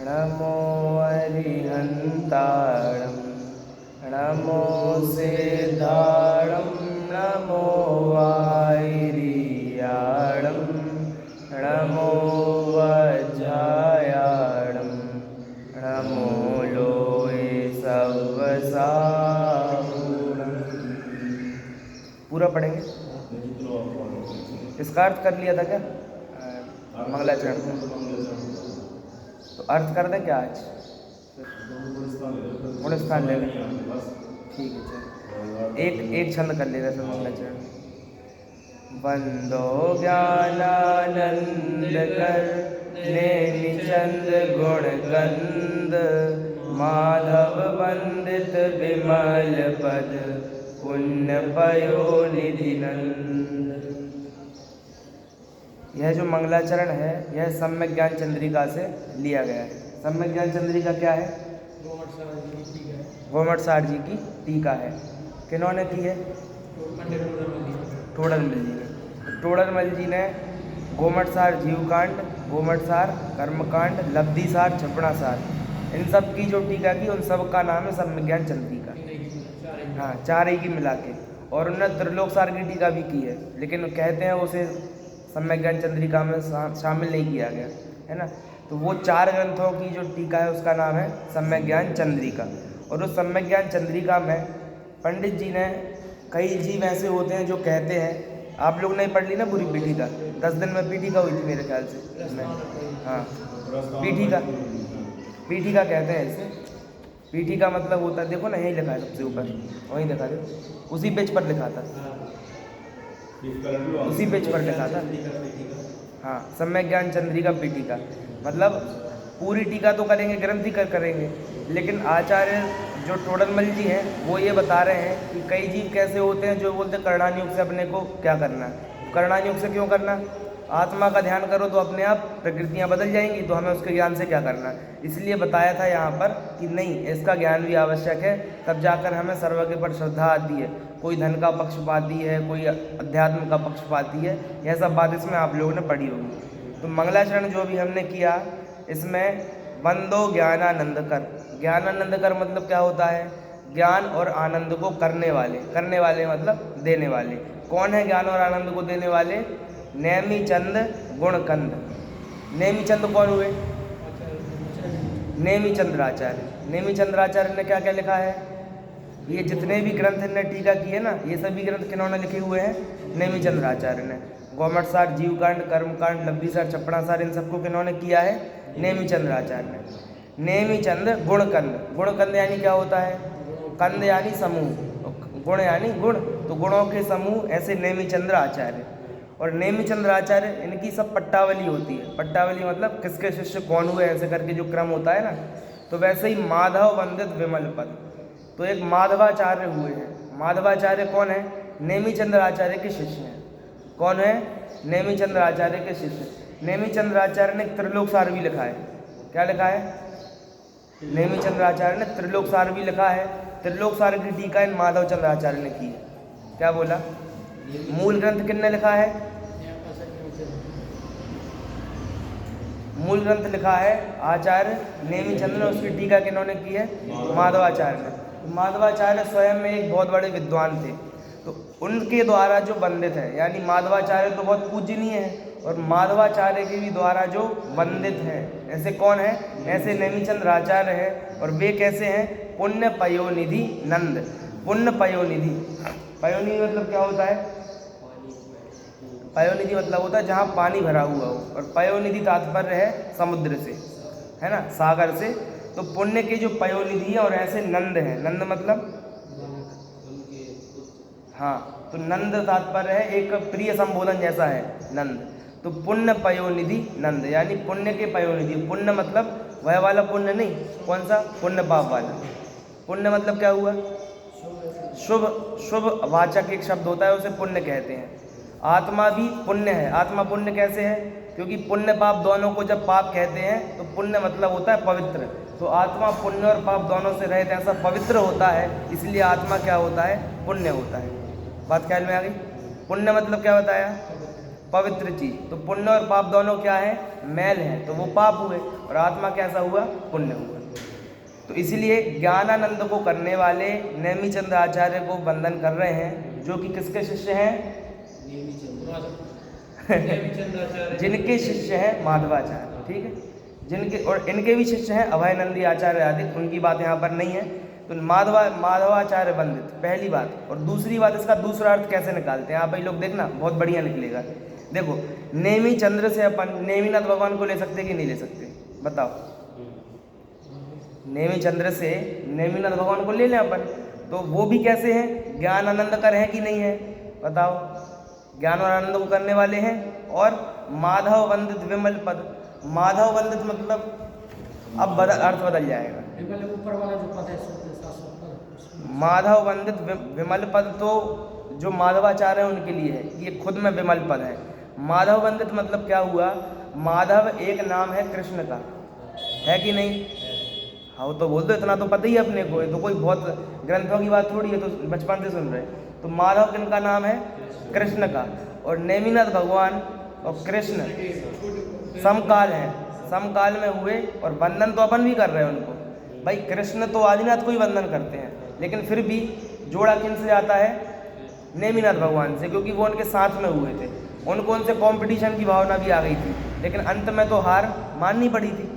नमो अरिहन्ताणं नमो सिद्धाणं नमो वायरियाणं नमो वज्रायाणं नमो लोये सवसाहुणम्। पूरा पढ़ेंगे। इसका अर्थ कर लिया था क्या मंगलाचरण का? तो अर्थ कर दें क्या आज? गुण स्थान ले लें। ठीक है चलो, एक छंद कर ले रहे मंगलाचरण। वंदो ज्ञानानंद कर नेमि चंद गुण गंध माधव वंदित विमल पद पुण्य पयो निधि नंद। यह जो मंगलाचरण है यह सम्यक ज्ञान चंद्रिका से लिया गया है। सम्यक ज्ञान चंद्रिका क्या है? गोमटसार जी की टीका है। किन्होंने की है? टोडरमल जी ने। टोडरमल जी ने गोमटसार जीवकांड, गोमटसार कर्मकांड, लब्धिसार, छपड़ासार, इन सब की जो टीका की उन सब का नाम है सम्यक ज्ञान चंद्रिका। हाँ, चार ही की मिला के। और उन्होंने त्रिलोकसार की टीका भी की है, लेकिन कहते हैं उसे सम्यक ज्ञान चंद्रिका में शामिल नहीं किया गया है ना। तो वो चार ग्रंथों की जो टीका है उसका नाम है सम्यक ज्ञान चंद्रिका। और उस सम्यक ज्ञान चंद्रिका में पंडित जी ने कई जीव ऐसे होते हैं जो कहते हैं, आप लोग ने पढ़ ली ना पूरी पीठिका, 10 दिन में पीठिका हुई थी मेरे ख्याल से इसमें। हाँ, पीठिका कहते हैं इसे। पीठिका मतलब होता है, देखो ना यही लिखा है सबसे ऊपर, वहीं लिखा है, उसी पेज पर लिखा था, उसी पेज पर लिखा था। हाँ, सम्यक ज्ञान चंद्रिका पीठिका मतलब पूरी टीका तो करेंगे, ग्रंथि करेंगे, लेकिन आचार्य जो टोडरमल जी हैं वो ये बता रहे हैं कि कई जीव कैसे होते हैं जो बोलते हैं कर्णानुयोग से अपने को क्या करना है। कर्णानुयोग से क्यों करना? आत्मा का ध्यान करो तो अपने आप प्रकृतियाँ बदल जाएंगी, तो हमें उसके ज्ञान से क्या करना है। इसलिए बताया था यहाँ पर कि नहीं, इसका ज्ञान भी आवश्यक है, तब जाकर हमें सर्वज्ञ पर श्रद्धा आती है। कोई धन का पक्षपाती है, कोई अध्यात्म का पक्षपाती है, यह सब बात इसमें आप लोगों ने पढ़ी होगी। तो मंगलाचरण जो भी हमने किया इसमें वंदो ज्ञानानंद कर। ज्ञानानंद कर मतलब क्या होता है? ज्ञान और आनंद को करने वाले, करने वाले मतलब देने वाले। कौन है ज्ञान और आनंद को देने वाले? नेमि चंद गुणकंद। नेमि चंद कौन हुए? नेमि चंद्राचार्य। नेमि चंद्राचार्य ने क्या क्या लिखा है? ये जितने भी ग्रंथ इनने टीका किए ना, ये सभी ग्रंथ किन्होंने लिखे हुए हैं? नेमि चंद्राचार्य ने। गोमटसार, जीवकांड, कर्मकांड, लब्धिसार, छपड़ासार, इन सबको किन्होंने किया है? नेमि चंद्राचार्य ने। नेमि चंद गुणकंद। गुणकंद यानी क्या होता है? कंद यानी समूह, गुण यानी गुण, तो गुणों के समूह, ऐसे नेमि चंद्राचार्य। और नेमि चंद्राचार्य इनकी सब पट्टावली होती है। पट्टावली मतलब किसके शिष्य कौन हुए, ऐसे करके जो क्रम होता है ना। तो वैसे ही माधव वंदित विमल पद, तो एक माधवाचार्य हुए हैं। माधवाचार्य कौन है? नेमि चंद्राचार्य के शिष्य हैं। कौन है? नेमि चंद्राचार्य के शिष्य। नेमि चंद्राचार्य ने त्रिलोकसार भी लिखा है। क्या लिखा है? नेमि चंद्राचार्य ने त्रिलोकसार भी लिखा है। त्रिलोकसार की टीका इन माधव चंद्राचार्य ने की है। क्या बोला? मूल ग्रंथ किसने लिखा है? मूल ग्रंथ लिखा है आचार्य नेमि चंद्र ने, उसकी टीका किन्होंने की है? माधवाचार्य ने। माधवाचार्य स्वयं में एक बहुत बड़े विद्वान थे, तो उनके द्वारा जो वंदित है, यानी माधवाचार्य तो बहुत पूजनीय है, और माधवाचार्य के भी द्वारा जो वंदित है, ऐसे कौन है? ऐसे नेमि चंद्राचार्य है। और वे कैसे हैं? पुण्य पयोनिधि नंद। पुण्य पयोनिधि, पयोनिधि मतलब क्या होता है? पयोनिधि मतलब होता है जहाँ पानी भरा हुआ हो, और पयोनिधि तात्पर्य है समुद्र से, है ना, सागर से। तो पुण्य के जो पयोनिधि है और ऐसे नंद है। नंद मतलब, हाँ, तो नंद तात्पर्य है एक प्रिय संबोधन जैसा है नंद। तो पुण्य पयोनिधि नंद यानी पुण्य के पयोनिधि। पुण्य मतलब वह वाला पुण्य नहीं, कौन सा? पुण्य पाप वाला। पुण्य मतलब क्या हुआ? शुभ, शुभ वाचक एक शब्द होता है, उसे पुण्य कहते हैं। आत्मा भी पुण्य है। आत्मा पुण्य कैसे है? क्योंकि पुण्य पाप दोनों को जब पाप कहते हैं तो पुण्य मतलब होता है पवित्र। तो आत्मा पुण्य और पाप दोनों से रहित ऐसा पवित्र होता है, इसलिए आत्मा क्या होता है? पुण्य होता है। बात ख्याल में आ गई? पुण्य मतलब क्या बताया? पवित्र चीज। तो पुण्य और पाप दोनों क्या है? मैल है, तो वो पाप हुए, और आत्मा कैसा हुआ? पुण्य हुआ। तो इसलिए ज्ञानानंद को करने वाले नेमिचंद आचार्य को वंदन कर रहे हैं, जो कि किसके शिष्य हैं? जिनके शिष्य हैं माधवाचार्य, ठीक है, जिनके, और इनके भी शिष्य हैं अभयनंदी आचार्य आदि, उनकी बात यहाँ पर नहीं है। तो माधवाचार्य वंदित, पहली बात। और दूसरी बात, इसका दूसरा अर्थ कैसे निकालते हैं आप भाई लोग देखना, बहुत बढ़िया निकलेगा। देखो, नेमी चंद्र से अपन नेमिनाथ भगवान को ले सकते कि नहीं ले सकते? बताओ। नेमी चंद्र से नेमिनाथ भगवान को ले लें अपन, तो वो भी कैसे हैं? ज्ञान आनंद कर है कि नहीं है? बताओ। ज्ञान और आनंद को करने वाले हैं। और माधव वंदित विमल पद, माधव वंदित मतलब अब अर्थ बदल जाएगा। ऊपर वाला जो पद है माधव वंदित विमल पद तो जो माधवाचार्य है उनके लिए है, ये खुद में विमल पद है। माधव वंदित मतलब क्या हुआ? माधव एक नाम है कृष्ण का, है कि नहीं? हाँ, वो तो बोल दो, इतना तो पता ही है अपने को, ये तो कोई बहुत ग्रंथों की बात थोड़ी है, तो बचपन से सुन रहे। तो माधव किनका नाम है? कृष्ण का। और नेमिनाथ भगवान और कृष्ण समकाल हैं, समकाल में हुए, और वंदन तो अपन भी कर रहे हैं उनको। भाई कृष्ण तो आदिनाथ को ही वंदन करते हैं, लेकिन फिर भी जोड़ा किन से जाता है? नेमिनाथ भगवान से, क्योंकि वो उनके साथ में हुए थे। उनको उनसे कंपटीशन की भावना भी आ गई थी, लेकिन अंत में तो हार माननी पड़ी थी।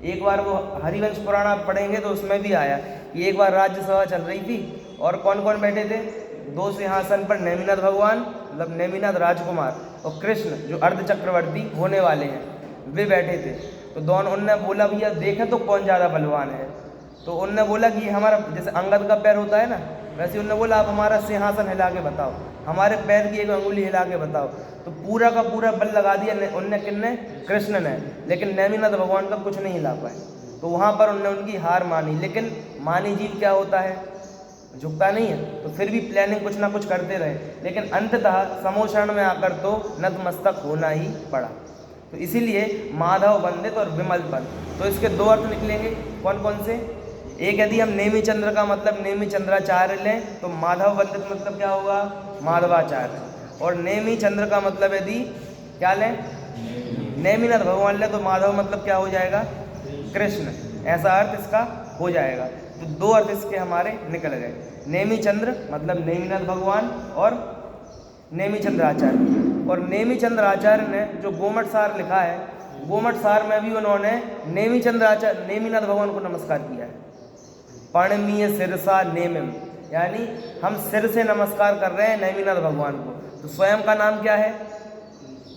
एक बार वो हरिवंश पुराण आप पढ़ेंगे तो उसमें भी आया कि एक बार राज्यसभा चल रही थी, और कौन कौन बैठे थे? 2 सिंहासन पर नेमिनाथ भगवान, मतलब नेमिनाथ राजकुमार, और कृष्ण जो अर्ध चक्रवर्ती होने वाले हैं, वे बैठे थे। तो दोनों, उनने बोला भैया देखें तो कौन ज़्यादा बलवान है। तो उनने बोला कि हमारा, जैसे अंगद का पैर होता है ना, वैसे उनने बोला आप हमारा सिंहासन हिला के बताओ, हमारे पैर की एक अंगुली हिला के बताओ। तो पूरा का पूरा बल लगा दिया उनने, किनने? कृष्ण ने। लेकिन नेमिनाथ भगवान का कुछ नहीं हिला पाए। तो वहाँ पर उनने उनकी हार मानी। लेकिन मानी जीव क्या होता है? झुकता नहीं है। तो फिर भी प्लानिंग कुछ ना कुछ करते रहे, लेकिन अंततः समोषण में आकर तो नतमस्तक होना ही पड़ा। तो इसीलिए माधव वंदित और विमल पद। तो इसके 2 अर्थ निकलेंगे, कौन कौन से? एक, यदि हम नेमी चंद्र का मतलब नेमी चंद्राचार्य लें तो माधव वंदित मतलब क्या होगा? माधवाचार्य। और नेमी चंद्र का मतलब यदि क्या लें? नेमिनाथ भगवान लें तो माधव मतलब क्या हो जाएगा? कृष्ण। ऐसा अर्थ इसका हो जाएगा। तो 2 अर्थ इसके हमारे निकल गए। नेमी चंद्र मतलब नेमिनाथ भगवान, और नेमी चंद्राचार्य। और नेमी चंद्राचार्य ने जो गोमट सार लिखा है, गोमट सार में भी उन्होंने नेमी चंद्राचार्य नेमिनाथ भगवान को नमस्कार किया है। पणमीय सिरसा नेमिम, यानी हम सिर से नमस्कार कर रहे हैं नेमिनाथ भगवान को। तो स्वयं का नाम क्या है?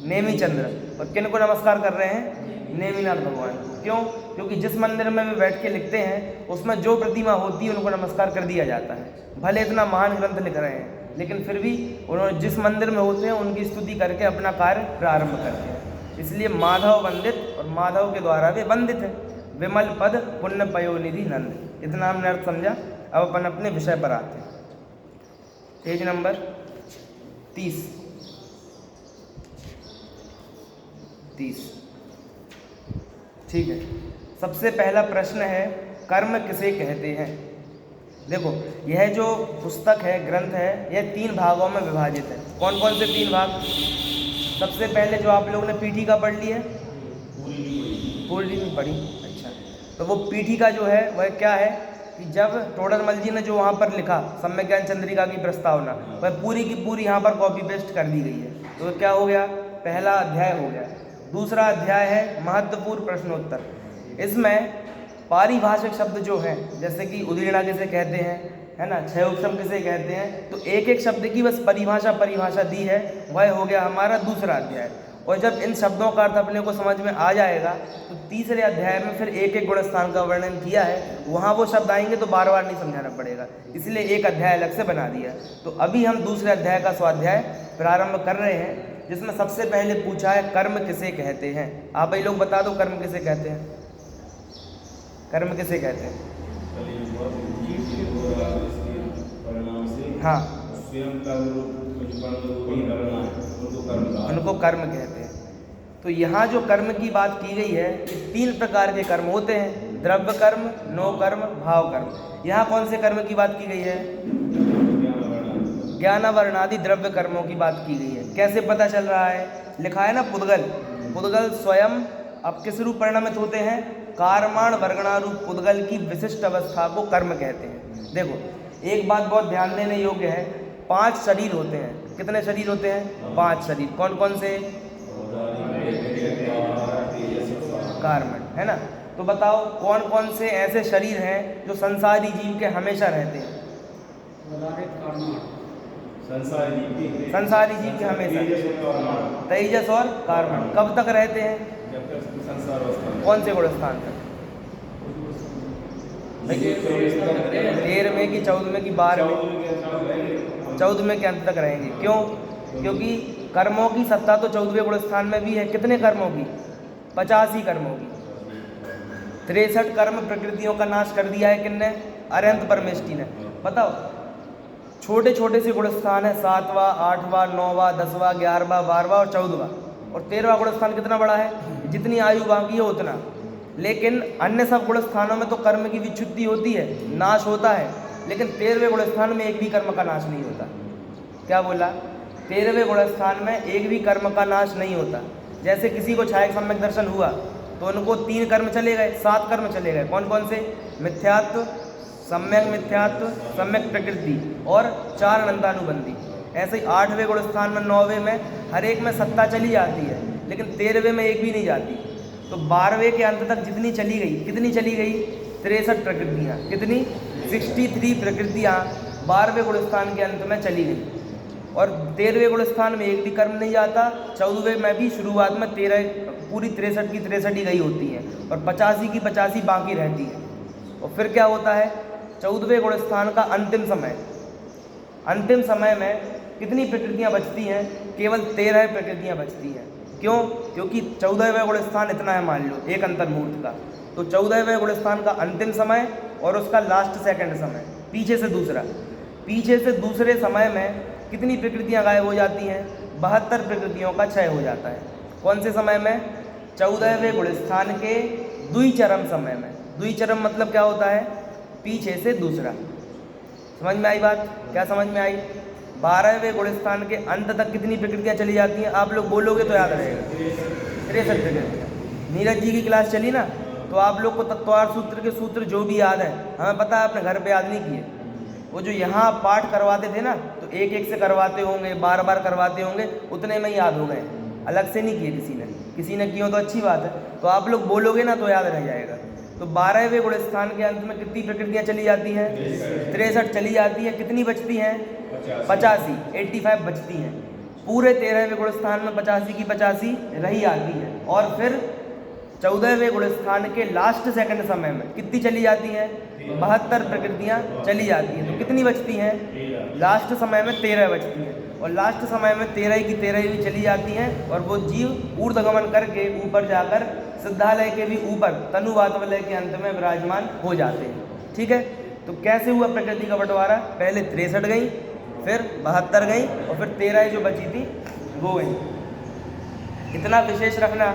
नेमी चंद्र। और किन को नमस्कार कर रहे हैं? नेमिनाथ भगवान को। क्यों? क्योंकि जिस मंदिर में वे बैठ के लिखते हैं उसमें जो प्रतिमा होती है उनको नमस्कार कर दिया जाता है। भले इतना महान ग्रंथ लिख रहे हैं, लेकिन फिर भी उन्होंने जिस मंदिर में होते हैं उनकी स्तुति करके अपना कार्य प्रारंभ करते हैं। इसलिए माधव वंदित, और माधव के द्वारा वे वंदित है। विमल पद पुण्य पयोनिधि नंद। इतना हमने अर्थ समझा। अब अपन अपने विषय पर आते हैं। Page number 30। ठीक है। सबसे पहला प्रश्न है, कर्म किसे कहते हैं? देखो, यह जो पुस्तक है, ग्रंथ है, यह 3 भागों में विभाजित है। कौन कौन से 3 भाग? सबसे पहले जो आप लोगों ने पीठिका पढ़ ली है, पूरी नहीं पढ़ी? अच्छा। तो वो पीठिका जो है वह क्या है कि जब टोडरमल जी ने जो वहाँ पर लिखा सम्यक ज्ञान चंद्रिका की प्रस्तावना, वह पूरी की पूरी यहाँ पर कॉपी पेस्ट कर दी गई है। तो क्या हो गया? पहला अध्याय हो गया। दूसरा अध्याय है महत्वपूर्ण प्रश्नोत्तर। इसमें पारिभाषिक शब्द जो हैं, जैसे कि उदीर्णा किसे कहते हैं, है ना, क्षय उपशम किसे कहते हैं, तो एक एक शब्द की बस परिभाषा दी है। वह हो गया हमारा दूसरा अध्याय। और जब इन शब्दों का अर्थ अपने को समझ में आ जाएगा तो तीसरे अध्याय में फिर एक एक गुण स्थान का वर्णन किया है, वहाँ वो शब्द आएंगे तो बार बार नहीं समझाना पड़ेगा, इसलिए एक अध्याय अलग से बना दिया। तो अभी हम दूसरे अध्याय का स्वाध्याय प्रारंभ कर रहे हैं, जिसमें सबसे पहले पूछा है कर्म किसे कहते हैं। आप भाई लोग बता दो, कर्म किसे कहते हैं? कर्म किसे कहते हैं? हाँ, उनको कर्म कहते हैं। तो यहाँ जो कर्म की बात की गई है, इस 3 प्रकार के कर्म होते हैं, द्रव्य कर्म, नो कर्म, भाव कर्म। यहाँ कौन से कर्म की बात की गई है? ज्ञानावरणादि द्रव्य कर्मों की बात की गई है। कैसे पता चल रहा है? लिखा है ना पुद्गल, पुद्गल स्वयं अब किस रूप परिणमित होते हैं? कारमाण वर्गणारूप पुद्गल की विशिष्ट अवस्था को कर्म कहते हैं। देखो एक बात बहुत ध्यान देने योग्य है, 5 शरीर होते हैं। कितने शरीर होते हैं? 5 शरीर। कौन कौन से? कारमण, है ना। तो बताओ कौन कौन से ऐसे शरीर हैं जो संसारी जीव के हमेशा रहते हैं? संसारी जीव के हमेशा तेजस और कारमण। कब तक रहते हैं? कौन से गुण स्थान तक? 13वें की 14वें की 12वें? 14वें के अंत तक रहेंगे। क्यों? क्योंकि कर्मों की सत्ता तो 14वें गुण स्थान में भी है। कितने कर्मों की? 85 कर्मों की। 63 कर्म प्रकृतियों का नाश कर दिया है किसने? अरहंत परमेष्टि ने। बताओ छोटे छोटे से गुण स्थान है, 7वां, 8वां, 9वां, 10वां, 11वां, 12वां और 14वां, और 13वां गुण स्थान कितना बड़ा है? जितनी आयु बाकी है उतना। लेकिन अन्य सब गुण स्थानों में तो कर्म की विच्युति होती है, नाश होता है, लेकिन 13वें गुण स्थान में एक भी कर्म का नाश नहीं होता। क्या बोला? 13वें गुण स्थान में एक भी कर्म का नाश नहीं होता। जैसे किसी को छायक सम्यक दर्शन हुआ तो उनको 3 कर्म चले गए, 7 कर्म चले गए। कौन कौन से? मिथ्यात्व, सम्यक मिथ्यात्व, सम्यक प्रकृति और 4 अनंतानुबंधी। ऐसे ही 8वें गुण स्थान में, 9वें में हर एक में सत्ता चली जाती है, लेकिन 13वें में एक भी नहीं जाती। तो 12वें के अंत तक जितनी चली गई, कितनी चली गई? 63 प्रकृतियाँ। कितनी? 63 प्रकृतियाँ 12वें गुण स्थान के अंत में चली गई। और 13वें गुण स्थान में एक भी कर्म नहीं जाता। 14वें में भी शुरुआत में 13 पूरी 63 की 63 ही गई होती हैं, और 85 की 85 बाकी रहती है। और फिर क्या होता है? 14वें गुण स्थान का अंतिम समय, अंतिम समय में कितनी प्रकृतियाँ बचती हैं? केवल 13 प्रकृतियाँ बचती हैं। क्यों? क्योंकि 14वें गुण स्थान इतना है, मान लो एक अंतर्मूर्त का, तो 14वें गुण स्थान का अंतिम समय और उसका लास्ट सेकंड समय, पीछे से दूसरे समय में कितनी प्रकृतियाँ गायब हो जाती हैं? 72 प्रकृतियों का क्षय हो जाता है। कौन से समय में? 14वें गुण स्थान के द्विचरम समय में। द्विचरम मतलब क्या होता है? पीछे से दूसरा। समझ में आई बात? क्या समझ में आई? 12वें गुण स्थान के अंत तक कितनी प्रकृतियाँ चली जाती हैं? आप लोग बोलोगे तो याद रहेगा, 63 प्रकृतियाँ। नीरज जी की क्लास चली ना, तो आप लोग को तत्वार्थ सूत्र के सूत्र जो भी याद है, हमें पता है आपने घर पे याद नहीं किए। वो जो यहाँ पाठ करवाते थे ना, तो एक एक से करवाते होंगे, बार बार करवाते होंगे, उतने में याद हो गए, अलग से नहीं किए किसी ने किए तो अच्छी बात है। तो आप लोग बोलोगे ना तो याद रह जाएगा। तो 12वें गुण स्थान के अंत में कितनी प्रकृतियाँ चली जाती हैं? 63 चली जाती है। कितनी बचती हैं? 85, 85 बचती हैं। पूरे 13वें गुण स्थान में 85 की 85 रही आती है। और फिर 14वें गुण स्थान के लास्ट सेकंड समय में कितनी चली जाती हैं? 72 प्रकृतियाँ चली जाती हैं। तो कितनी बचती हैं? लास्ट समय में 13 बचती हैं। और लास्ट समय में 13 की 13 भी चली जाती हैं, और वो जीव ऊर्ध्वगमन करके ऊपर जाकर सिद्धालय के भी ऊपर तनुवातवलय के अंत में विराजमान हो जाते हैं। ठीक है, तो कैसे हुआ प्रकृति का बंटवारा? पहले 63 गई, फिर 72 गई, और फिर 13 जो बची थी वो गई। इतना विशेष रखना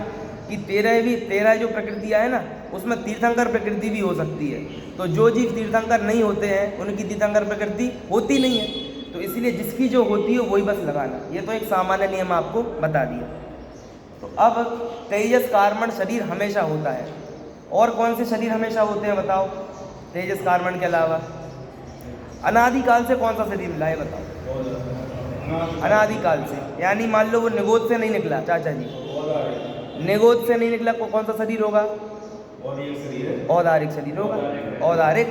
कि 13 जो प्रकृतियाँ है ना, उसमें तीर्थंकर प्रकृति भी हो सकती है। तो जो जीव तीर्थंकर नहीं होते हैं उनकी तीर्थंकर प्रकृति होती नहीं है। तो इसलिए जिसकी जो होती है वही बस लगाना। ये तो एक सामान्य नियम आपको बता दिया। तो अब तेजस कारमण शरीर हमेशा होता है। और कौन से शरीर हमेशा होते हैं बताओ? तेजस कारमण के अलावा अनादिकाल से कौन सा शरीर मिला है बताओ? अनादिकाल से, यानी मान लो वो निगोद से नहीं निकला। चाचा जी, निगोद से नहीं निकला, कौन सा शरीर होगा? औदारिक शरीर होगा। औदारिक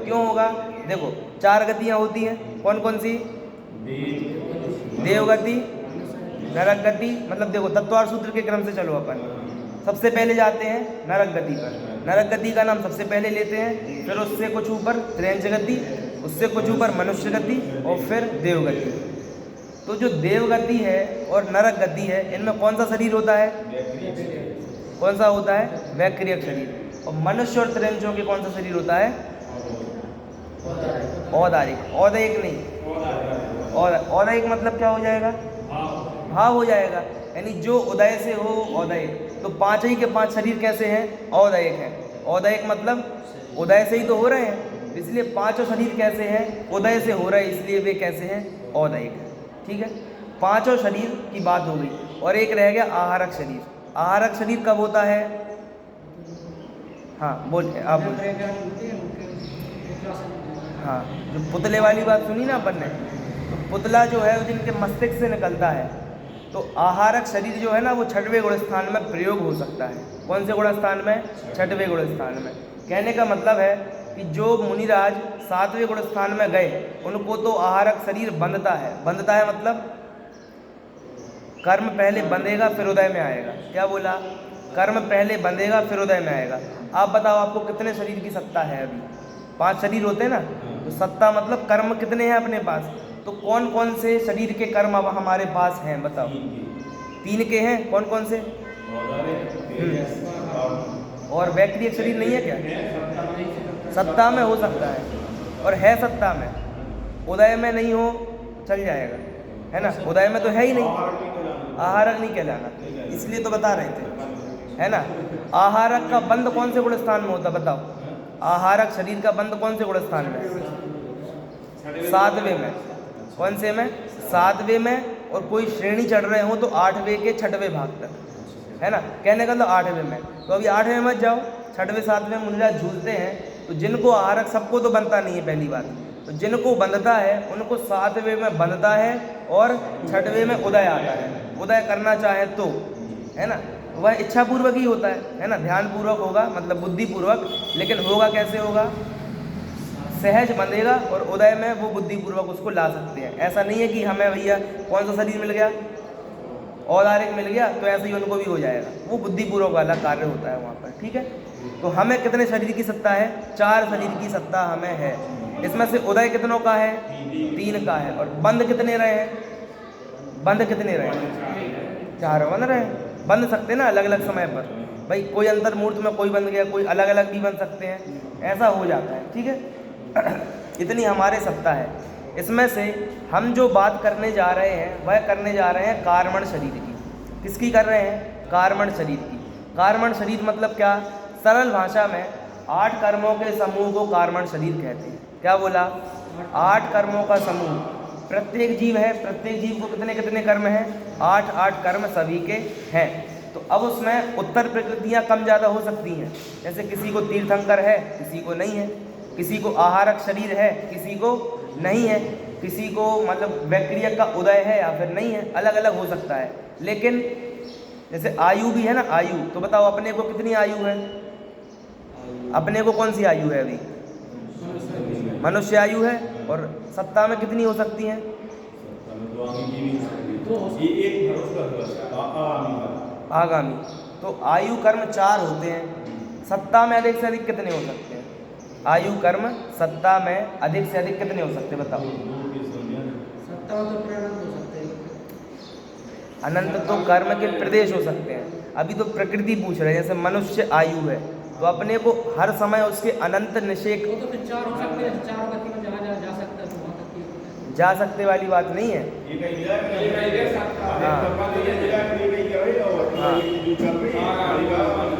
क्यों होगा? देखो 4 गतियाँ होती हैं। कौन कौन सी? देवगति, नरक गति। मतलब देखो तत्वार्थ सूत्र के क्रम से चलो, अपन सबसे पहले जाते हैं नरक गति पर। नरक गति का नाम सबसे पहले लेते हैं, फिर उससे कुछ ऊपर त्रेंच गति, उससे कुछ ऊपर मनुष्य गति, और फिर देवगति। तो जो देवगति है और नरक गति है, इनमें कौन सा शरीर होता है? कौन सा होता है? वैक्रियक शरीर। और मनुष्य और त्रेंचों के कौन सा शरीर होता है? औदारिक। औदयिक नहीं, और औदयिक मतलब क्या हो जाएगा? भाव हो जाएगा। यानी जो उदय से हो औदयिक। तो 5 ही के 5 शरीर कैसे हैं? औदयिक हैं। औदयिक मतलब उदय से ही तो हो रहे हैं, इसलिए 5 शरीर कैसे हैं? उदय से हो रहे हैं, इसलिए वे कैसे हैं? औदयिक है। ठीक है, पांचों शरीर की बात हो गई और एक रह गया आहारक शरीर। आहारक शरीर कब होता है? हाँ बोलिए, आप बोलिए। हाँ, जो पुतले वाली बात सुनी ना अपन ने, तो पुतला जो है वो जिनके मस्तिष्क से निकलता है, तो आहारक शरीर जो है ना वो छठवें गुण स्थान में प्रयोग हो सकता है। कौन से गुण स्थान में? छठवें गुण स्थान में। कहने का मतलब है कि जो मुनिराज सातवें गुण स्थान में गए उनको तो आहारक शरीर बंधता है। बंधता है मतलब कर्म पहले बंधेगा फिर उदय में आएगा। क्या बोला? कर्म पहले बंधेगा फिर उदय में आएगा। आप बताओ, आपको कितने शरीर की सत्ता है? अभी 5 शरीर होते हैं ना, तो सत्ता मतलब कर्म कितने हैं अपने पास? तो कौन कौन से शरीर के कर्म अब हमारे पास हैं बताओ? 3 के हैं। कौन कौन से? और वैक्रियक शरीर नहीं है क्या? सत्ता में हो सकता है और है सत्ता में, उदय में नहीं हो चल जाएगा, है ना? उदय में तो है ही नहीं, आहारक नहीं कहलाना, इसलिए तो बता रहे थे, है ना? आहारक का बंध कौन से गुण स्थान में होता बताओ? आहारक शरीर का बंध कौन से गुण स्थान में? 7वें में। कौन से में? 7वें में। और कोई श्रेणी चढ़ रहे हो तो 8वें के 6वें भाग तक, है ना? कहने का तो 8वें में। तो अभी 8वें मत जाओ, 6वें 7वें मुनिराज झूलते हैं। तो जिनको आहारक, सबको तो बनता नहीं है पहली बात, तो जिनको बंधता है उनको 7वें में बंधता है और 6वें में उदय आता है। उदय करना चाहे तो, है ना, वह इच्छापूर्वक ही होता है ना? ध्यानपूर्वक होगा, मतलब बुद्धिपूर्वक। लेकिन होगा कैसे? होगा सहज बंधेगा और उदय में वो बुद्धिपूर्वक उसको ला सकते हैं। ऐसा नहीं है कि हमें भैया कौन सा शरीर मिल गया, औदारिक मिल गया तो ऐसे ही उनको भी हो जाएगा। वो बुद्धिपूर्वक वाला कार्य होता है वहाँ पर। ठीक है, तो हमें कितने शरीर की सत्ता है? 4 शरीर की सत्ता हमें है। इसमें से उदय कितनों का है? 3 का है। और बंध कितने रहे हैं? बंध कितने रहे हैं? 4 बंध रहे हैं। बंध सकते हैं ना अलग अलग समय पर, भाई कोई अंतर्मूर्त में कोई बंध गया, कोई अलग अलग भी बन सकते हैं, ऐसा हो जाता है। ठीक है, इतनी हमारे सत्ता है। इसमें से हम जो बात करने जा रहे हैं वह करने जा रहे हैं कार्मण शरीर की। किसकी कर रहे हैं? कार्मण शरीर की। कार्मण शरीर मतलब क्या? सरल भाषा में 8 कर्मों के समूह को कार्मण शरीर कहते हैं। क्या बोला? 8 कर्मों का समूह। प्रत्येक जीव है, प्रत्येक जीव को कितने कितने कर्म हैं? 8 कर्म सभी के हैं। तो अब उसमें उत्तर प्रकृतियाँ कम ज़्यादा हो सकती हैं। जैसे किसी को तीर्थंकर है, किसी को नहीं है, किसी को आहारक शरीर है, किसी को नहीं है, किसी को मतलब वैक्रियक का उदय है या फिर नहीं है, अलग अलग हो सकता है। लेकिन जैसे आयु भी है ना, आयु, तो बताओ अपने को कितनी आयु है? अपने को कौन सी आयु है? अभी मनुष्य आयु है। और सत्ता में कितनी हो सकती हैं? आगामी। तो आयु कर्म 4 होते हैं। सत्ता में अधिक से अधिक कितने हो सकते हैं? आयु कर्म सत्ता में अधिक से अधिक कितने हो सकते हैं बताओ? सत्ता तो अनंत हो सकते हैं। अनंत तो कर्म के प्रदेश हो सकते हैं। अभी तो प्रकृति पूछ रहे हैं, जैसे मनुष्य आयु है तो अपने को हर समय उसके अनंत निषेक वो तो फिर 4 हो सकते हैं, 4 गति में जहाँ जहाँ जा सकता है तो वहाँ तक ही जा सकते वाली बात नहीं है।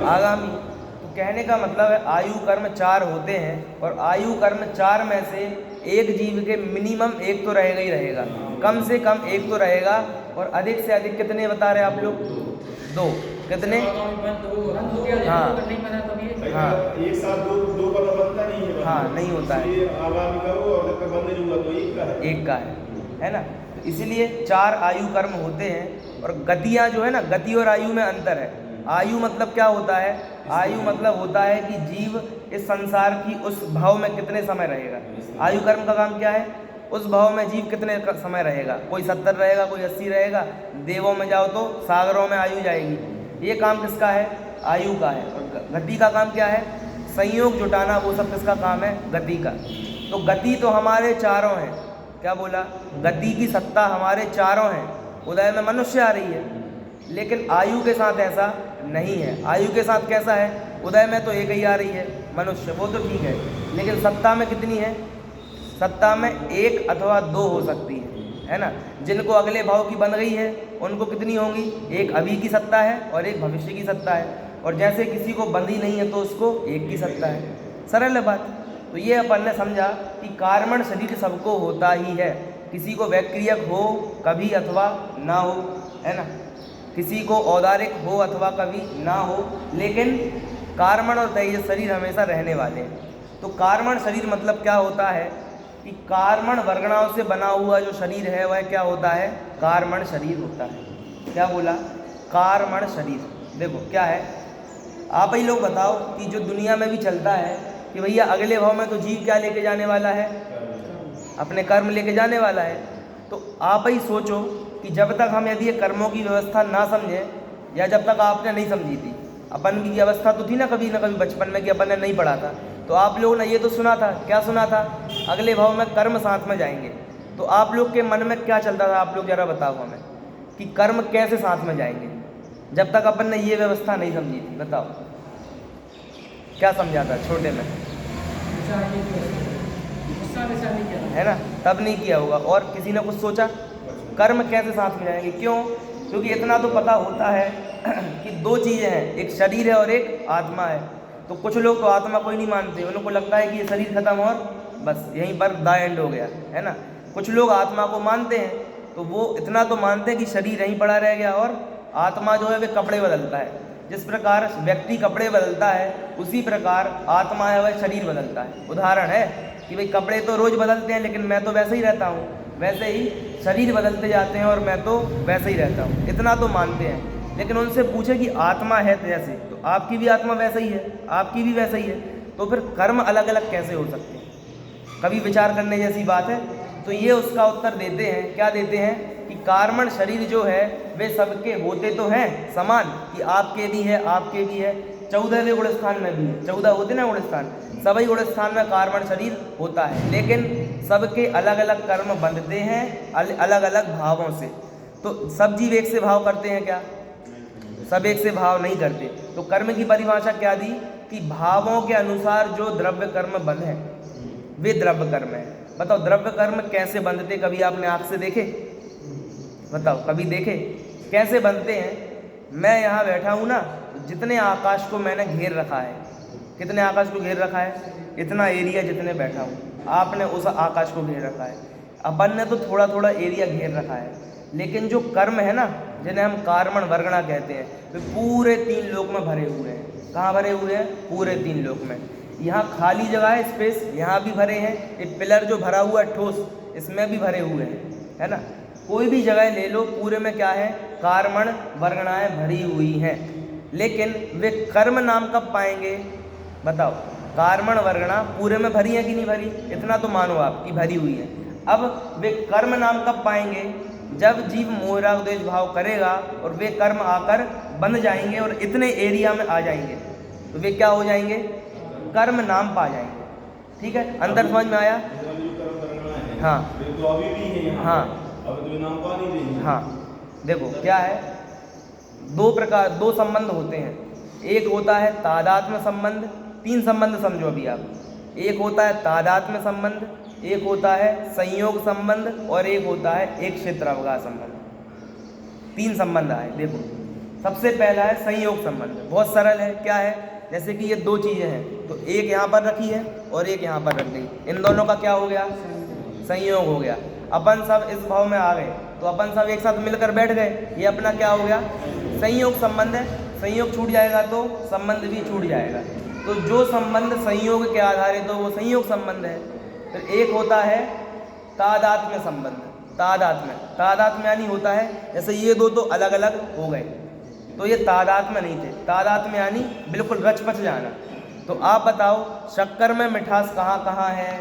आगामी। तो कहने का मतलब है आयु कर्म 4 होते हैं और आयु कर्म 4 में से एक जीव के मिनिमम एक तो रहेगा ही रहेगा, कम से कम एक तो रहेगा। और अधिक से अधिक कितने बता रहे आप लोग? 2। कितने? हाँ हाँ एक साथ दो का बनता नहीं है। हाँ, नहीं होता है, आगामी का हो और जब तक बंद नहीं हुआ तो एक का है ना? तो इसीलिए 4 आयु कर्म होते हैं। और गतियाँ जो है ना, गति और आयु में अंतर है। आयु मतलब क्या होता है? आयु मतलब होता है कि जीव इस संसार की उस भाव में कितने समय रहेगा। आयु कर्म का काम क्या है? उस भाव में जीव कितने समय रहेगा। कोई 70 रहेगा, कोई 80 रहेगा, देवों में जाओ तो सागरों में आयु जाएगी। ये काम किसका है? आयु का है। और गति का काम क्या है? संयोग जुटाना, वो सब किसका काम है? गति का। तो गति तो हमारे चारों हैं। क्या बोला? गति की सत्ता हमारे चारों हैं। उदय में मनुष्य आ रही है, लेकिन आयु के साथ ऐसा नहीं है। आयु के साथ कैसा है? उदय में तो एक ही आ रही है मनुष्य, वो तो ठीक है, लेकिन सत्ता में कितनी है? सत्ता में 1 अथवा 2 हो सकती है ना? जिनको अगले भाव की बन गई है उनको कितनी होंगी? एक अभी की सत्ता है और एक भविष्य की सत्ता है। और जैसे किसी को बंधी नहीं है तो उसको एक की सत्ता है। सरल है बात। तो ये अपन ने समझा कि कार्मण शरीर सबको होता ही है, किसी को वैक्रियक हो कभी अथवा ना हो, है ना, किसी को औदारिक हो अथवा कभी ना हो, लेकिन कार्मण और दैह्य शरीर हमेशा रहने वाले हैं। तो कार्मण शरीर मतलब क्या होता है कि कार्मण वर्गणाओं से बना हुआ जो शरीर है वह क्या होता है, कार्मण शरीर होता है। क्या बोला, कार्मण शरीर। देखो क्या है, आप ही लोग बताओ कि जो दुनिया में भी चलता है कि भैया अगले भाव में तो जीव क्या लेके जाने वाला है, अपने कर्म लेके जाने वाला है। तो आप ही सोचो कि जब तक हम यदि ये कर्मों की व्यवस्था ना समझें, या जब तक आपने नहीं समझी थी, अपन की अवस्था तो थी ना कभी बचपन में कि अपन ने नहीं पढ़ा था, तो आप लोगों ने ये तो सुना था, क्या सुना था, अगले भाव में कर्म साथ में जाएंगे। तो आप लोग के मन में क्या चलता था, आप लोग जरा बताओ हमें कि कर्म कैसे साथ में जाएंगे, जब तक अपन ने ये व्यवस्था नहीं समझी थी। बताओ क्या समझा था छोटे में, है ना, तब नहीं किया होगा। और किसी ने कुछ सोचा कर्म कैसे साथ में जाएंगे, क्यों, क्योंकि इतना तो पता होता है कि दो चीज़ें हैं, एक शरीर है और एक आत्मा है। तो कुछ लोग तो आत्मा को ही नहीं मानते, उनको लगता है कि ये शरीर खत्म और बस यहीं पर द एंड हो गया, है ना। कुछ लोग आत्मा को मानते हैं, तो वो इतना तो मानते हैं कि शरीर यहीं पड़ा रह गया और आत्मा जो है वह कपड़े बदलता है। जिस प्रकार व्यक्ति कपड़े बदलता है, उसी प्रकार आत्मा है वह शरीर बदलता है। उदाहरण है कि भाई कपड़े तो रोज़ बदलते हैं, लेकिन मैं तो वैसे ही रहता हूँ, वैसे ही शरीर बदलते जाते हैं और मैं तो वैसे ही रहता हूँ, इतना तो मानते हैं। लेकिन उनसे पूछे कि आत्मा है जैसे, तो आपकी भी आत्मा वैसे ही है, आपकी भी वैसे ही है, तो फिर कर्म अलग अलग कैसे हो सकते हैं, कभी विचार करने जैसी बात है। तो ये उसका उत्तर देते हैं, क्या देते हैं कि कार्मण शरीर जो है वे सबके होते तो हैं समान, कि आपके भी है, आपके भी है, 14वें गुण स्थान में भी है, 14 होते ना गुण स्थान, सभी गुण स्थान में कार्मण शरीर होता है, लेकिन सबके अलग अलग कर्म बंधते हैं अलग अलग भावों से। तो सब जीव एक से भाव करते हैं क्या, सब एक से भाव नहीं करते। तो कर्म की परिभाषा क्या दी कि भावों के अनुसार जो द्रव्य कर्म बंधे वे द्रव्य कर्म है। बताओ द्रव्य कर्म कैसे बंधते, कभी आपने आँख से देखे, बताओ कभी देखे कैसे बनते हैं। मैं यहाँ बैठा हूँ ना, तो जितने आकाश को मैंने घेर रखा है, कितने आकाश को घेर रखा है, इतना एरिया जितने बैठा हूँ, आपने उस आकाश को घेर रखा है, अपन ने तो थोड़ा थोड़ा एरिया घेर रखा है। लेकिन जो कर्म है ना, जिन्हें हम कार्मण वर्गणा कहते हैं, वे पूरे 3 लोक में भरे हुए हैं। कहाँ भरे हुए हैं, पूरे 3 लोक में। यहाँ खाली जगह है, स्पेस, यहाँ भी भरे हैं, एक पिलर जो भरा हुआ है ठोस, इसमें भी भरे हुए हैं, है ना। कोई भी जगह ले लो, पूरे में क्या है, कार्मण वर्गणाएं भरी हुई हैं। लेकिन वे कर्म नाम कब पाएंगे, बताओ, कार्मण वर्गणा पूरे में भरी है कि नहीं भरी, इतना तो मानो आप कि भरी हुई है। अब वे कर्म नाम कब पाएंगे, जब जीव मोह राग द्वेष भाव करेगा और वे कर्म आकर बंध जाएंगे और इतने एरिया में आ जाएंगे, तो वे क्या हो जाएंगे, कर्म नाम पा जाएंगे। ठीक है, अंदर समझ में आया। हाँ हाँ हाँ, देखो क्या है, दो संबंध होते हैं। एक होता है तादात्म्य संबंध, 3 संबंध समझो अभी आप। एक होता है तादात्म्य संबंध, एक होता है संयोग संबंध और एक होता है एक क्षेत्र अवगाह संबंध। 3 संबंध आए। देखो सबसे पहला है संयोग संबंध, बहुत सरल है। क्या है, जैसे कि ये 2 चीज़ें हैं, तो एक यहाँ पर रखी है और एक यहाँ पर रख गई, इन दोनों का क्या हो गया, संयोग हो गया। अपन सब इस भाव में आ गए, तो अपन सब एक साथ मिलकर बैठ गए, ये अपना क्या हो गया, संयोग संबंध है। संयोग छूट जाएगा तो संबंध भी छूट जाएगा। तो जो संबंध संयोग के आधारित हो वो संयोग संबंध है। फिर एक होता है तादात्म्य संबंध। तादात्म्य यानी होता है, जैसे ये 2 तो अलग अलग हो गए, तो ये तादात्म्य नहीं थे। तादात्म्य यानी बिल्कुल रच पच जाना। तो आप बताओ शक्कर में मिठास कहाँ कहाँ है,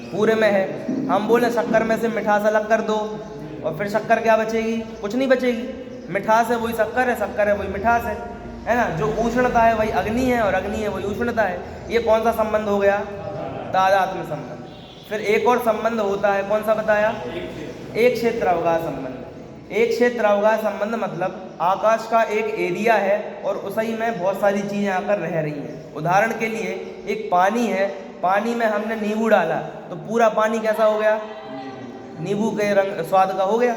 पूरे में है। हम बोले शक्कर में से मिठास अलग कर दो, और फिर शक्कर क्या बचेगी, कुछ नहीं बचेगी। मिठास है वही शक्कर है, शक्कर है वही मिठास है ना। जो उष्णता है वही अग्नि है और अग्नि है वही उष्णता है। ये कौन सा संबंध हो गया, तादात्म्य संबंध। फिर एक और संबंध होता है, कौन सा बताया, एक क्षेत्र अवगाह संबंध। एक क्षेत्र अवगाह संबंध मतलब आकाश का एक एरिया है और उसी में बहुत सारी चीज़ें आकर रह रही हैं। उदाहरण के लिए एक पानी है, पानी में हमने नींबू डाला तो पूरा पानी कैसा हो गया, नींबू के रंग स्वाद का हो गया।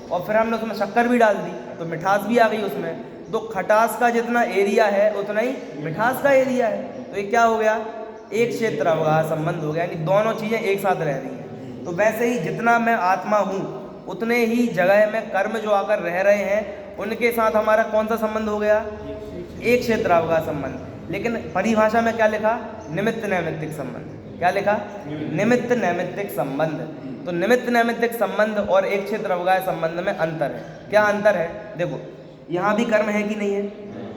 और फिर हमने उसमें शक्कर भी डाल दी तो मिठास भी आ गई उसमें। तो खटास का जितना एरिया है उतना ही मिठास का एरिया है। तो ये क्या हो गया, एक क्षेत्र अवगाह संबंध हो गया, यानी दोनों चीज़ें एक साथ रह रही हैं। तो वैसे ही जितना मैं आत्मा हूँ उतने ही जगह में कर्म जो आकर रह रहे हैं उनके साथ हमारा कौन सा संबंध हो गया? एक क्षेत्र अवगाह संबंध। लेकिन परिभाषा में क्या लिखा? निमित्त नैमित्तिक संबंध। क्या लिखा? निमित्त नैमित्तिक संबंध। तो निमित्त नैमित्तिक संबंध और एक क्षेत्र अवगाह संबंध में अंतर है। क्या अंतर है? देखो, यहाँ भी कर्म है कि नहीं है?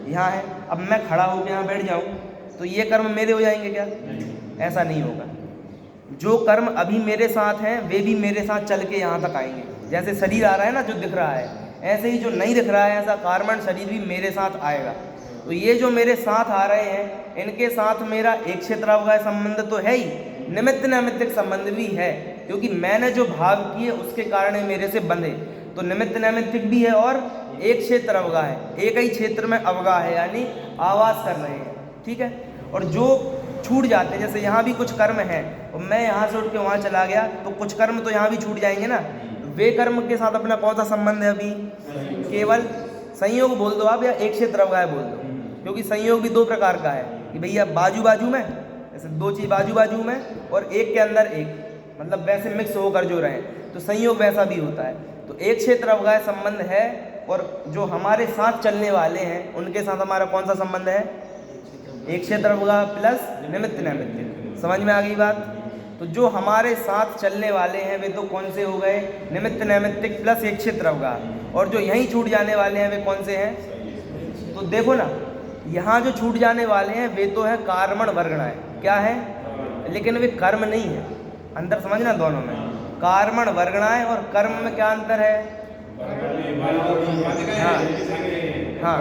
यहाँ है। अब मैं खड़ा होकर यहाँ बैठ जाऊँ तो ये कर्म मेरे हो जाएंगे क्या? ऐसा नहीं होगा। जो कर्म अभी मेरे साथ हैं वे भी मेरे साथ चल के यहाँ तक आएंगे। जैसे शरीर आ रहा है ना, जो दिख रहा है, ऐसे ही जो नहीं दिख रहा है ऐसा कार्बन शरीर भी मेरे साथ आएगा। तो ये जो मेरे साथ आ रहे हैं इनके साथ मेरा एक क्षेत्र अवगाह संबंध तो है ही, निमित्त नैमित्तिक संबंध भी है, क्योंकि मैंने जो भाव किए उसके कारण ये मेरे से बंधे। तो निमित्त नैमित्तिक भी है और एक क्षेत्र अवगाह है, एक ही क्षेत्र में अवगाह है, यानी आवास कर रहे हैं। ठीक है। और जो छूट जाते हैं, जैसे यहाँ भी कुछ कर्म हैं और मैं यहाँ से उठ के वहाँ चला गया तो कुछ कर्म तो यहाँ भी छूट जाएंगे ना। वे कर्म के साथ अपना कौन सा संबंध है? अभी केवल संयोग बोल दो आप या एक क्षेत्र अवगाह बोल दो, क्योंकि संयोग भी दो प्रकार का है कि भैया बाजू बाजू में, जैसे दो चीज़ बाजू बाजू में और एक के अंदर एक, मतलब वैसे मिक्स होकर जो रहे, तो संयोग वैसा भी होता है। तो एक क्षेत्र अवगाह संबंध है और जो हमारे साथ चलने वाले हैं उनके साथ हमारा कौन सा संबंध है? एक क्षेत्र अवगाह प्लस निमित्त नैमित्तिक। समझ में आ गई बात? तो जो हमारे साथ चलने वाले हैं वे तो कौन से हो गए? निमित्त नैमित्तिक प्लस एक क्षेत्र अवगाह। और जो यहीं छूट जाने वाले हैं वे कौन से हैं? तो देखो ना, यहाँ जो छूट जाने वाले हैं वे तो है कार्मण वर्गणाएं। क्या है? लेकिन वे कर्म नहीं है। अंतर समझना दोनों में, कार्मण वर्गणाएं और कर्म में क्या अंतर है? हाँ,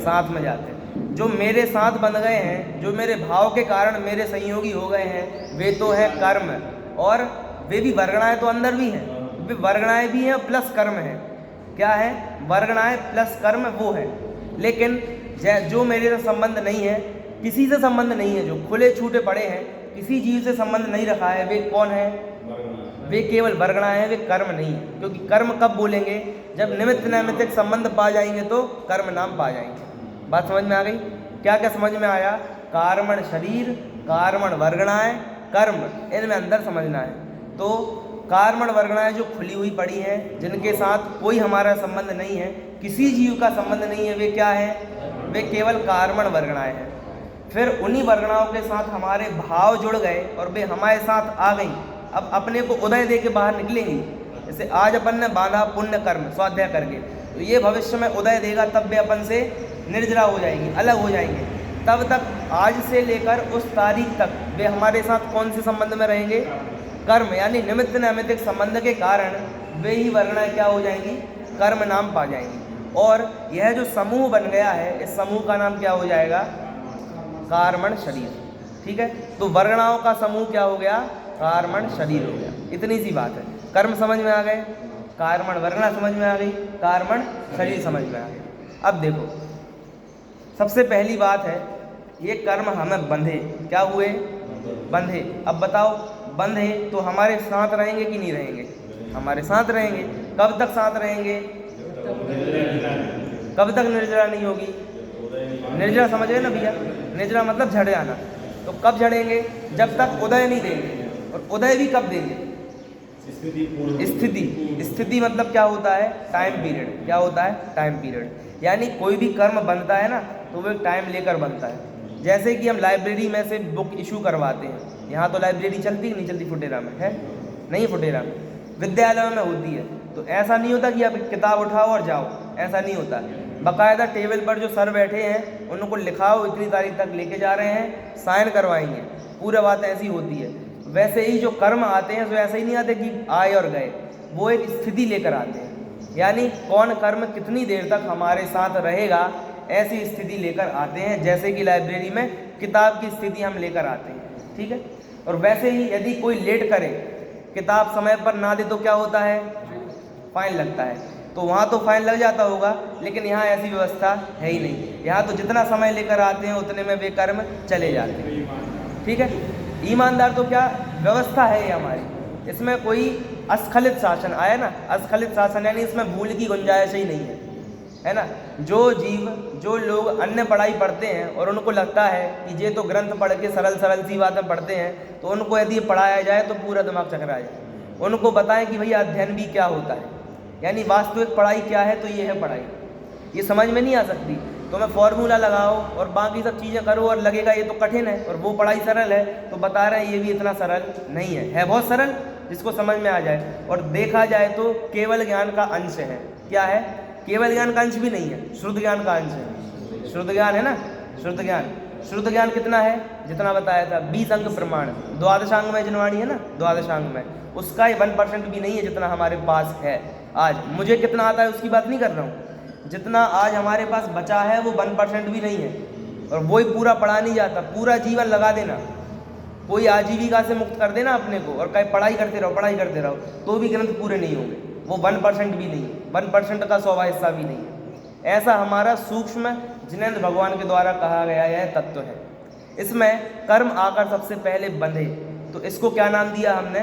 साथ में जाते हैं। जो मेरे साथ बन गए हैं, जो मेरे भाव के कारण मेरे संयोगी हो गए हैं, वे तो है कर्म, और वे भी वर्गणाएं तो अंदर भी हैं, वे वर्गणाएं भी हैं प्लस कर्म है। क्या है? वर्गणाएं प्लस कर्म वो है। लेकिन जो मेरे से संबंध नहीं है, किसी से संबंध नहीं है, जो खुले छूटे पड़े हैं, किसी जीव से संबंध नहीं रखा है, वे कौन है? वे केवल वर्गणाएं हैं, वे कर्म नहीं है। क्योंकि कर्म कब बोलेंगे? जब निमित्त नैमित्तिक संबंध पा जाएंगे तो कर्म नाम पा जाएंगे। बात समझ में आ गई? क्या क्या समझ में आया? कार्मण शरीर, कार्मण वर्गणाएं, कर्म, इनमें अंदर समझना है। तो कार्मण वर्गणाएं जो खुली हुई पड़ी हैं, जिनके साथ कोई हमारा संबंध नहीं है, किसी जीव का संबंध नहीं है, वे क्या है? वे केवल कार्मण वर्गणाएं हैं। फिर उन्हीं वर्गणाओं के साथ हमारे भाव जुड़ गए और वे हमारे साथ आ गई। अब अपने को उदय दे के बाहर निकलेंगी। जैसे आज अपन ने बांधा पुण्य कर्म स्वाध्याय करके, तो ये भविष्य में उदय देगा, तब वे अपन से निर्जरा हो जाएंगी, अलग हो जाएंगे। तब तक आज से लेकर उस तारीख तक वे हमारे साथ कौन से संबंध में रहेंगे? कर्म, यानी निमित्त नैमित्तिक संबंध के कारण वे ही वर्गणाएं क्या हो जाएंगी? कर्म नाम पा जाएंगी। और यह जो समूह बन गया है, इस समूह का नाम क्या हो जाएगा? कार्मण शरीर। ठीक है। तो वर्गणाओं का समूह क्या हो गया? कार्मण शरीर हो गया। इतनी सी बात है। कर्म समझ में आ गए, कार्मण वर्गणा समझ में आ गई, कार्मण शरीर समझ में आ गई। अब देखो, सबसे पहली बात है, ये कर्म हमें बंधे। क्या हुए? बंधे। अब बताओ, बंधे तो हमारे साथ रहेंगे कि नहीं रहेंगे? हमारे साथ रहेंगे। कब तक साथ रहेंगे? कब तक निर्जरा नहीं होगी? निर्जरा समझ गए ना भैया? निर्जरा मतलब झड़ जाना। तो कब झड़ेंगे? जब तक उदय नहीं देंगे। और उदय भी कब देंगे? स्थिति मतलब क्या होता है? Time period. क्या होता है? Time period. यानी कोई भी कर्म बनता है ना, तो वो टाइम लेकर बनता है। जैसे कि हम लाइब्रेरी में से बुक इशू करवाते हैं, यहाँ तो लाइब्रेरी चलती नहीं चलती? फुटेरा में है नहीं? फुटेरा में, विद्यालयों में होती है। तो ऐसा नहीं होता कि आप किताब उठाओ और जाओ, ऐसा नहीं होता। बाकायदा टेबल पर जो सर बैठे हैं उनको लिखाओ, इतनी तारीख तक लेके जा रहे हैं, साइन करवाएंगे, पूरा बात ऐसी होती है। वैसे ही जो कर्म आते हैं तो ऐसे ही नहीं आते कि आए और गए, वो एक स्थिति लेकर आते हैं। यानी कौन कर्म कितनी देर तक हमारे साथ रहेगा, ऐसी स्थिति लेकर आते हैं। जैसे कि लाइब्रेरी में किताब की स्थिति हम लेकर आते हैं। ठीक है। और वैसे ही यदि कोई लेट करे, किताब समय पर ना दे, तो क्या होता है? फाइन लगता है। तो वहाँ तो फाइन लग जाता होगा, लेकिन यहाँ ऐसी व्यवस्था है ही नहीं। यहाँ तो जितना समय लेकर आते हैं उतने में वे कर्म चले जाते हैं। ठीक है। ईमानदार तो क्या व्यवस्था है ये हमारी, इसमें कोई अस्खलित शासन आया ना, अस्खलित शासन यानी इसमें भूल की गुंजाइश ही नहीं है ना। जो जीव, जो लोग अन्य पढ़ाई पढ़ते हैं और उनको लगता है कि ये तो ग्रंथ पढ़ के सरल सरल सी बातें पढ़ते हैं, तो उनको यदि पढ़ाया जाए तो पूरा दिमाग चकरा जाए। उनको बताएं कि भैया अध्ययन भी क्या होता है, यानी वास्तविक पढ़ाई क्या है। तो ये है पढ़ाई, ये समझ में नहीं आ सकती तो मैं फॉर्मूला लगाओ और बाकी सब चीज़ें करो और लगेगा ये तो कठिन है, और वो पढ़ाई सरल है तो बता रहे हैं ये भी इतना सरल नहीं है बहुत सरल जिसको समझ में आ जाए। और देखा जाए तो केवल ज्ञान का अंश है। क्या है? केवल ज्ञान का अंश भी नहीं है, शुद्ध ज्ञान का अंश है। शुद्ध ज्ञान है ना, शुद्ध ज्ञान। शुद्ध ज्ञान कितना है? जितना बताया था 20 अंक प्रमाण, द्वादशांग में जनवाणी है ना, द्वादशांग में, उसका 1% भी नहीं है जितना हमारे पास है आज। मुझे कितना आता है उसकी बात नहीं कर रहा हूँ, जितना आज हमारे पास बचा है वो 1% भी नहीं है, और वही पूरा पढ़ा नहीं जाता। पूरा जीवन लगा देना, कोई आजीविका से मुक्त कर देना अपने को और कहीं पढ़ाई करते रहो तो भी ग्रंथ पूरे नहीं होंगे। वो 1% भी नहीं है, 1% का 100वां हिस्सा भी नहीं है। ऐसा हमारा सूक्ष्म जिनेंद्र भगवान के द्वारा कहा गया यह तत्व है। इसमें कर्म आकर सबसे पहले बंधे, तो इसको क्या नाम दिया हमने?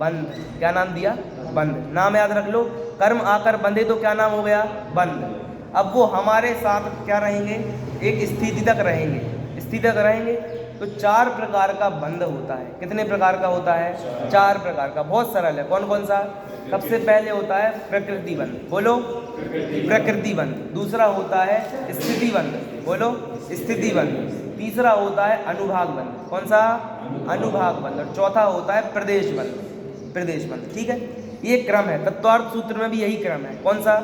बंध। क्या नाम दिया? बंध। नाम याद रख लो, कर्म आकर बंधे तो क्या नाम हो गया? बंध। अब वो हमारे साथ क्या रहेंगे? एक स्थिति तक रहेंगे। स्थिति तक रहेंगे तो 4 प्रकार का बंध होता है। कितने प्रकार का होता है? 4 प्रकार का। बहुत सरल है। कौन कौन सा? सबसे पहले होता है प्रकृति बंध, बोलो प्रकृति बंध। दूसरा होता है स्थिति बंध, बोलो स्थिति बंध। तीसरा होता है अनुभाग बंध, कौन सा? अनुभाग बंध। और चौथा होता है प्रदेश बंध, प्रदेश बंध। ठीक है, ये क्रम है। तत्वार्थ सूत्र में भी यही क्रम है। कौन सा?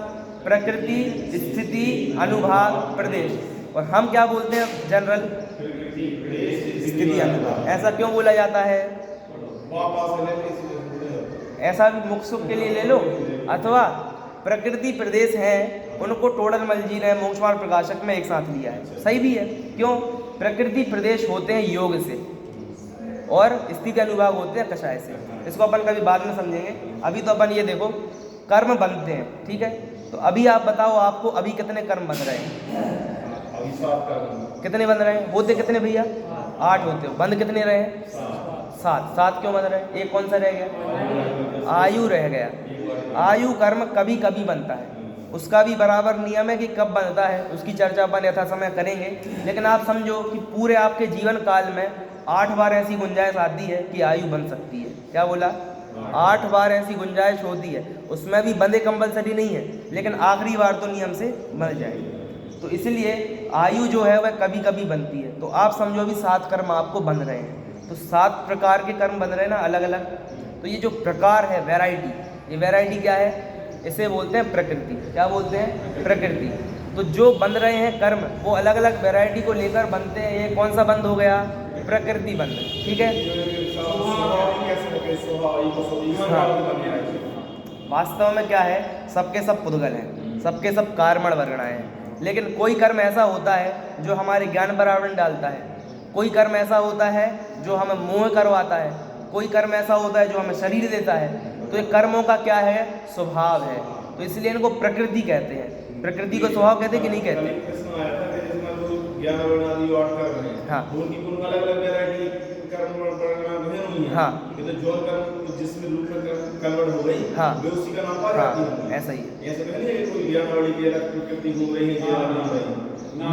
प्रकृति, स्थिति, अनुभाग, प्रदेश। और हम क्या बोलते हैं जनरल? स्थिति, अनुभाग। ऐसा क्यों बोला जाता है? ऐसा भी मुख सुख के लिए ले लो, अथवा प्रकृति प्रदेश हैं उनको टोडरमल जी ने मोक्षमार्ग प्रकाशक में एक साथ लिया है। सही भी है। क्यों? प्रकृति प्रदेश होते हैं योग से और स्थिति अनुभाग होते हैं कषाय से। इसको अपन कभी बाद में समझेंगे। अभी तो अपन ये देखो कर्म बनते हैं, ठीक है। तो अभी आप बताओ, आपको अभी कितने कर्म बन रहे हैं? कितने बन रहे हैं? होते कितने भैया? 8 होते हो। बंद कितने रहे? 7 क्यों बन रहे हैं? एक कौन सा रह गया? आयु रह गया। आयु कर्म कभी कभी बनता है, उसका भी बराबर नियम है कि कब बनता है, उसकी चर्चा अपन यथा समय करेंगे। लेकिन आप समझो कि पूरे आपके जीवन काल में 8 बार ऐसी गुंजाइश आती है कि आयु बन सकती है। क्या बोला? 8 बार ऐसी गुंजाइश होती है। उसमें भी बंदे कंपलसरी नहीं है, लेकिन आखिरी बार तो नियम से बन जाएगी। तो इसलिए आयु जो है वह कभी कभी बनती है। तो आप समझो अभी 7 कर्म आपको बन रहे हैं, तो 7 प्रकार के कर्म बन रहे हैं ना, अलग अलग। तो ये जो प्रकार है, वैरायटी, ये वैरायटी क्या है? इसे बोलते हैं प्रकृति। क्या बोलते हैं? प्रकृति। तो जो बन रहे हैं कर्म वो अलग अलग वैरायटी को लेकर बनते हैं। ये कौन सा बंध हो गया? प्रकृति बंध। ठीक है। हाँ। वास्तव में क्या है? सबके सब पुद्गल हैं, सबके सब कार्मण वर्गणाएं हैं। लेकिन कोई कर्म ऐसा होता है जो हमारे ज्ञान पर आवरण डालता है, कोई कर्म ऐसा होता है जो हमें मोह करवाता है, कोई कर्म ऐसा होता है जो हमें शरीर देता है। तो ये कर्मों का क्या है? स्वभाव है। तो इसलिए इनको प्रकृति कहते हैं। प्रकृति को स्वभाव कहते हैं कि नहीं कहते? हाँ हाँ हाँ हाँ, ऐसा ही है।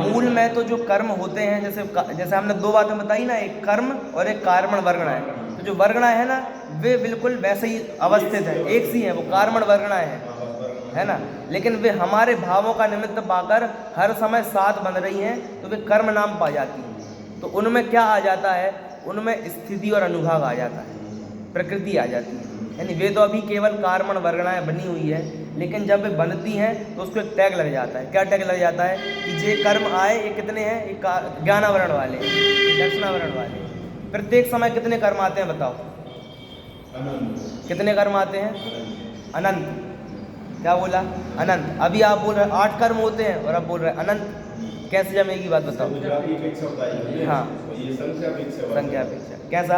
मूल में तो जो कर्म होते हैं, जैसे हमने 2 बातें बताई ना, एक कर्म और एक कार्मण वर्गणा है। तो जो वर्गणा है ना, वे बिल्कुल वैसे ही अवस्थित है, एक सी है, वो कार्मण वर्गणा है ना। लेकिन वे हमारे भावों का निमित्त पाकर हर समय साथ बन रही हैं, तो वे कर्म नाम पा जाती हैं। तो उनमें क्या आ जाता है? उनमें स्थिति और अनुभाग आ जाता है, प्रकृति आ जाती है। यानी वे तो अभी केवल कार्मण वर्गणाएं बनी हुई है, लेकिन जब वे बनती हैं तो उसको एक टैग लग जाता है। क्या टैग लग जाता है? कि जे कर्म आए ये कितने हैं? ये ज्ञानावरण वाले, दक्षिणावरण वाले। प्रत्येक समय कितने कर्म आते हैं बताओ? कितने कर्म आते हैं? अनंत। क्या बोला? अनंत। अभी आप बोल रहे 8 कर्म होते हैं और अब बोल रहे अनंत। कैसे जमेगी बात बताओ? हाँ, संख्या अपेक्षा। कैसा?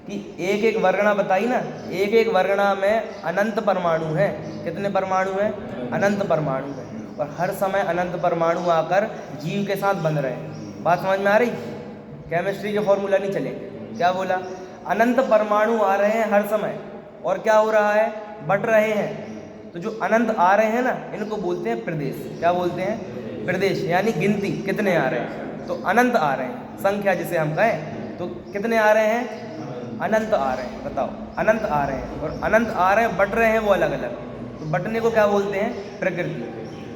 कि एक एक वर्गणा बताई ना, एक एक वर्गणा में अनंत परमाणु हैं। कितने परमाणु हैं? अनंत परमाणु हैं। और हर समय अनंत परमाणु आकर जीव के साथ बन रहे हैं। बात समझ में आ रही? केमिस्ट्री के फॉर्मूला नहीं चलेंगे। क्या बोला? अनंत परमाणु आ रहे हैं हर समय, और क्या हो रहा है? बट रहे हैं। तो जो अनंत आ रहे हैं ना, इनको बोलते हैं प्रदेश। क्या बोलते हैं? प्रदेश। यानी गिनती, कितने आ रहे हैं? तो अनंत आ रहे हैं, संख्या जिसे हम कहें। तो कितने आ रहे हैं? अनंत आ रहे हैं, बताओ अनंत आ रहे हैं, और अनंत आ रहे हैं बट रहे हैं वो अलग अलग। तो बटने को क्या बोलते हैं? प्रकृति,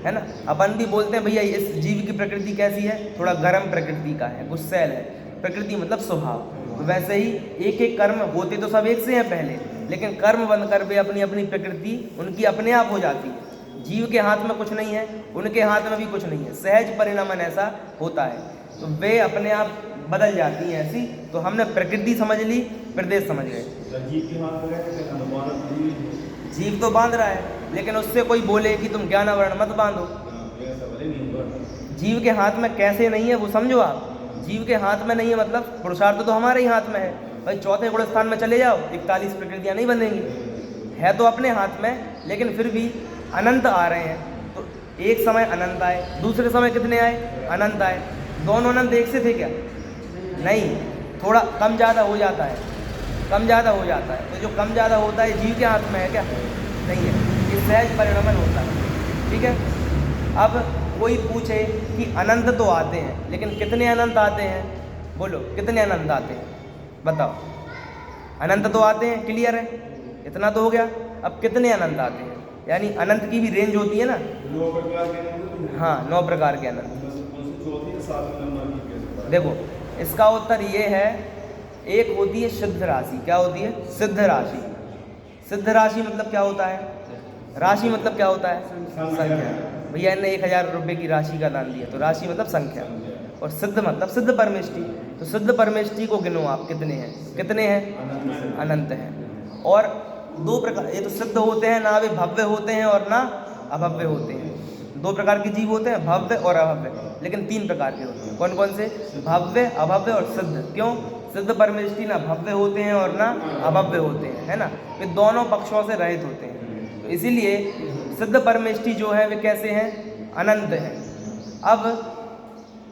है ना। अपन भी बोलते हैं भैया इस जीव की प्रकृति कैसी है, थोड़ा गर्म प्रकृति का है, गुस्सैल है। प्रकृति मतलब स्वभाव। तो वैसे ही एक एक कर्म होते तो सब एक से हैं पहले, लेकिन कर्म बन कर वे अपनी अपनी प्रकृति उनकी अपने आप हो जाती है। जीव के हाथ में कुछ नहीं है, उनके हाथ में भी कुछ नहीं है, सहज परिणामन ऐसा होता है। तो वे अपने आप बदल जाती हैं ऐसी। तो हमने प्रकृति समझ ली, प्रदेश समझ गए। जीव के हाथ में रहते हैं, अनुमानक जीव। जीव तो बांध रहा है, लेकिन उससे कोई बोले कि तुम ज्ञानावरण मत बांधो, ऐसा भले नहीं होगा। जीव के हाथ में कैसे नहीं है वो समझो आप। जीव के हाथ में नहीं है मतलब पुरुषार्थ तो हमारे ही हाथ में है। भाई चौथे गुण स्थान में चले जाओ, 41 प्रकृतियाँ नहीं बनेंगी, है तो अपने हाथ में, लेकिन फिर भी अनंत आ रहे हैं। तो एक समय अनंत आए, दूसरे समय कितने आए? अनंत आए। दोनों अनंत एक से थे क्या? नहीं, थोड़ा कम ज़्यादा हो जाता है, कम ज़्यादा हो जाता है। तो जो कम ज़्यादा होता है जीव के हाथ में है क्या? नहीं है, ये सहज परिणामन होता है। ठीक है। अब कोई पूछे कि अनंत तो आते हैं, लेकिन कितने अनंत आते हैं? बोलो कितने अनंत आते हैं, बताओ। अनंत तो आते हैं, क्लियर है, इतना तो हो गया। अब कितने अनंत आते हैं? यानी अनंत की भी रेंज होती है ना। 9 प्रकार के अनंत। हाँ, 9 प्रकार के अनंत। उनसे चौथी या सातवीं नंबर की कैसे? देखो इसका उत्तर ये है, एक होती है सिद्ध राशि। क्या होती है? सिद्ध राशि। सिद्ध राशि मतलब क्या होता है? राशि मतलब क्या होता है? संख्या। भैया ने 1000 रुपये की राशि का दान दिया, तो राशि मतलब संख्या। और सिद्ध मतलब सिद्ध परमेष्टि। तो सिद्ध परमेष्टि को गिनो आप, कितने हैं? कितने हैं? अनंत हैं। और 2 प्रकार, ये तो सिद्ध होते हैं ना, वे भव्य होते हैं और ना अभव्य होते हैं। 2 प्रकार के जीव होते हैं, भव्य और अभव्य, लेकिन 3 प्रकार के होते हैं। कौन कौन से? भव्य, अभव्य और सिद्ध। क्यों? सिद्ध परमेष्टि ना भव्य होते हैं और ना अभव्य होते हैं, है ना। वे दोनों पक्षों से रहित होते हैं। तो इसीलिए सिद्ध परमेष्टि जो है वे कैसे हैं? अनंत हैं। अब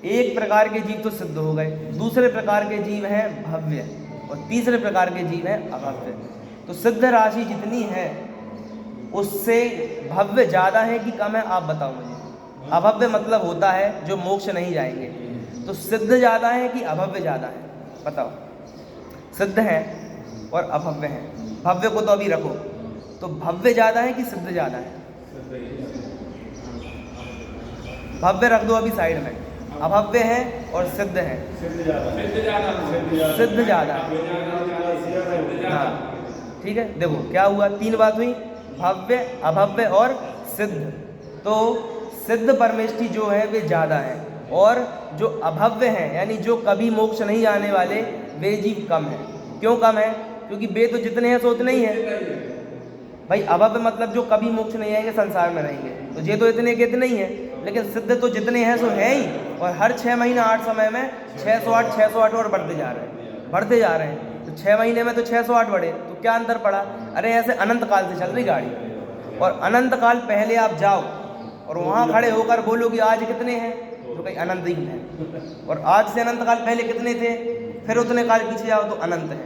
एक प्रकार के जीव तो सिद्ध हो गए, दूसरे प्रकार के जीव हैं भव्य, और तीसरे प्रकार के जीव हैं अभव्य। तो सिद्ध राशि जितनी है उससे भव्य ज़्यादा है कि कम है, आप बताओ मुझे। अभव्य मतलब होता है जो मोक्ष नहीं जाएंगे। तो सिद्ध ज़्यादा है कि अभव्य ज़्यादा है, बताओ। सिद्ध है और अभव्य है। भव्य को तो अभी रखो, तो भव्य ज़्यादा है कि सिद्ध ज़्यादा है? भव्य रख दो अभी साइड में। अभव्य है और सिद्ध है। सिद्ध ज़्यादा। सिद्ध ज़्यादा। हाँ ठीक है। देखो क्या हुआ, 3 बात हुई, भव्य, अभव्य और सिद्ध। तो सिद्ध परमेष्टि जो है वे ज़्यादा है, और जो अभव्य हैं यानी जो कभी मोक्ष नहीं आने वाले वे जीव कम है। क्यों कम है? क्योंकि वे तो जितने हैं सो उतने ही हैं। भाई अभव्य मतलब जो कभी मोक्ष नहीं आएंगे, संसार में रहेंगे, तो ये तो इतने के इतने ही हैं। लेकिन सिद्ध तो जितने हैं सो है ही, और हर 6 महीना 8 समय में 608 और बढ़ते जा रहे हैं, बढ़ते जा रहे हैं। तो 6 महीने में तो 608 बढ़े, तो क्या अंतर पड़ा? अरे ऐसे अनंत काल से चल रही गाड़ी, और अनंत काल पहले आप जाओ और वहाँ खड़े होकर बोलो कि आज कितने हैं, तो कहीं अनंत ही है। और आज से अनंत काल पहले कितने थे, फिर उतने काल पीछे जाओ तो अनंत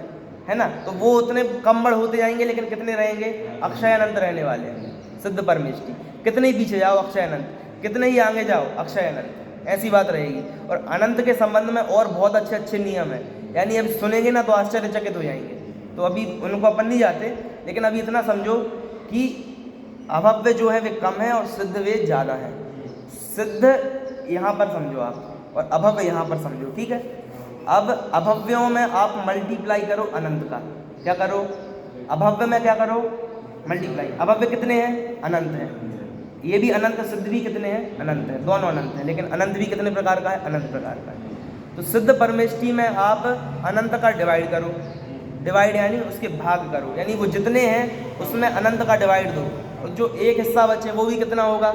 है ना। तो वो उतने कम बढ़ होते जाएंगे, लेकिन कितने रहेंगे? अक्षय अनंत रहने वाले हैं सिद्ध परमेष्टि। कितने ही पीछे जाओ अक्षय अनंत, कितने ही आगे जाओ अक्षय अनंत, ऐसी बात रहेगी। और अनंत के संबंध में और बहुत अच्छे अच्छे नियम हैं, यानी अब सुनेंगे ना तो आश्चर्यचकित हो जाएंगे। तो अभी उनको अपन नहीं जाते, लेकिन अभी इतना समझो कि अभव्य जो है वे कम है और सिद्ध वे ज़्यादा है। सिद्ध यहाँ पर समझो आप, और अभव्य यहाँ पर समझो, ठीक है। अब अभव्यों में आप मल्टीप्लाई करो अनंत का। क्या करो? अभव्य में क्या करो? मल्टीप्लाई। अभव्य कितने हैं? अनंत हैं। ये भी अनंत, सिद्ध भी कितने हैं? अनंत है, दोनों अनंत हैं। लेकिन अनंत भी कितने प्रकार का है? अनंत प्रकार का है। तो सिद्ध परमेष्टि में आप अनंत का डिवाइड करो, डिवाइड यानी उसके भाग करो, यानी वो जितने हैं उसमें अनंत का डिवाइड दो, और जो एक हिस्सा बचे वो भी कितना होगा?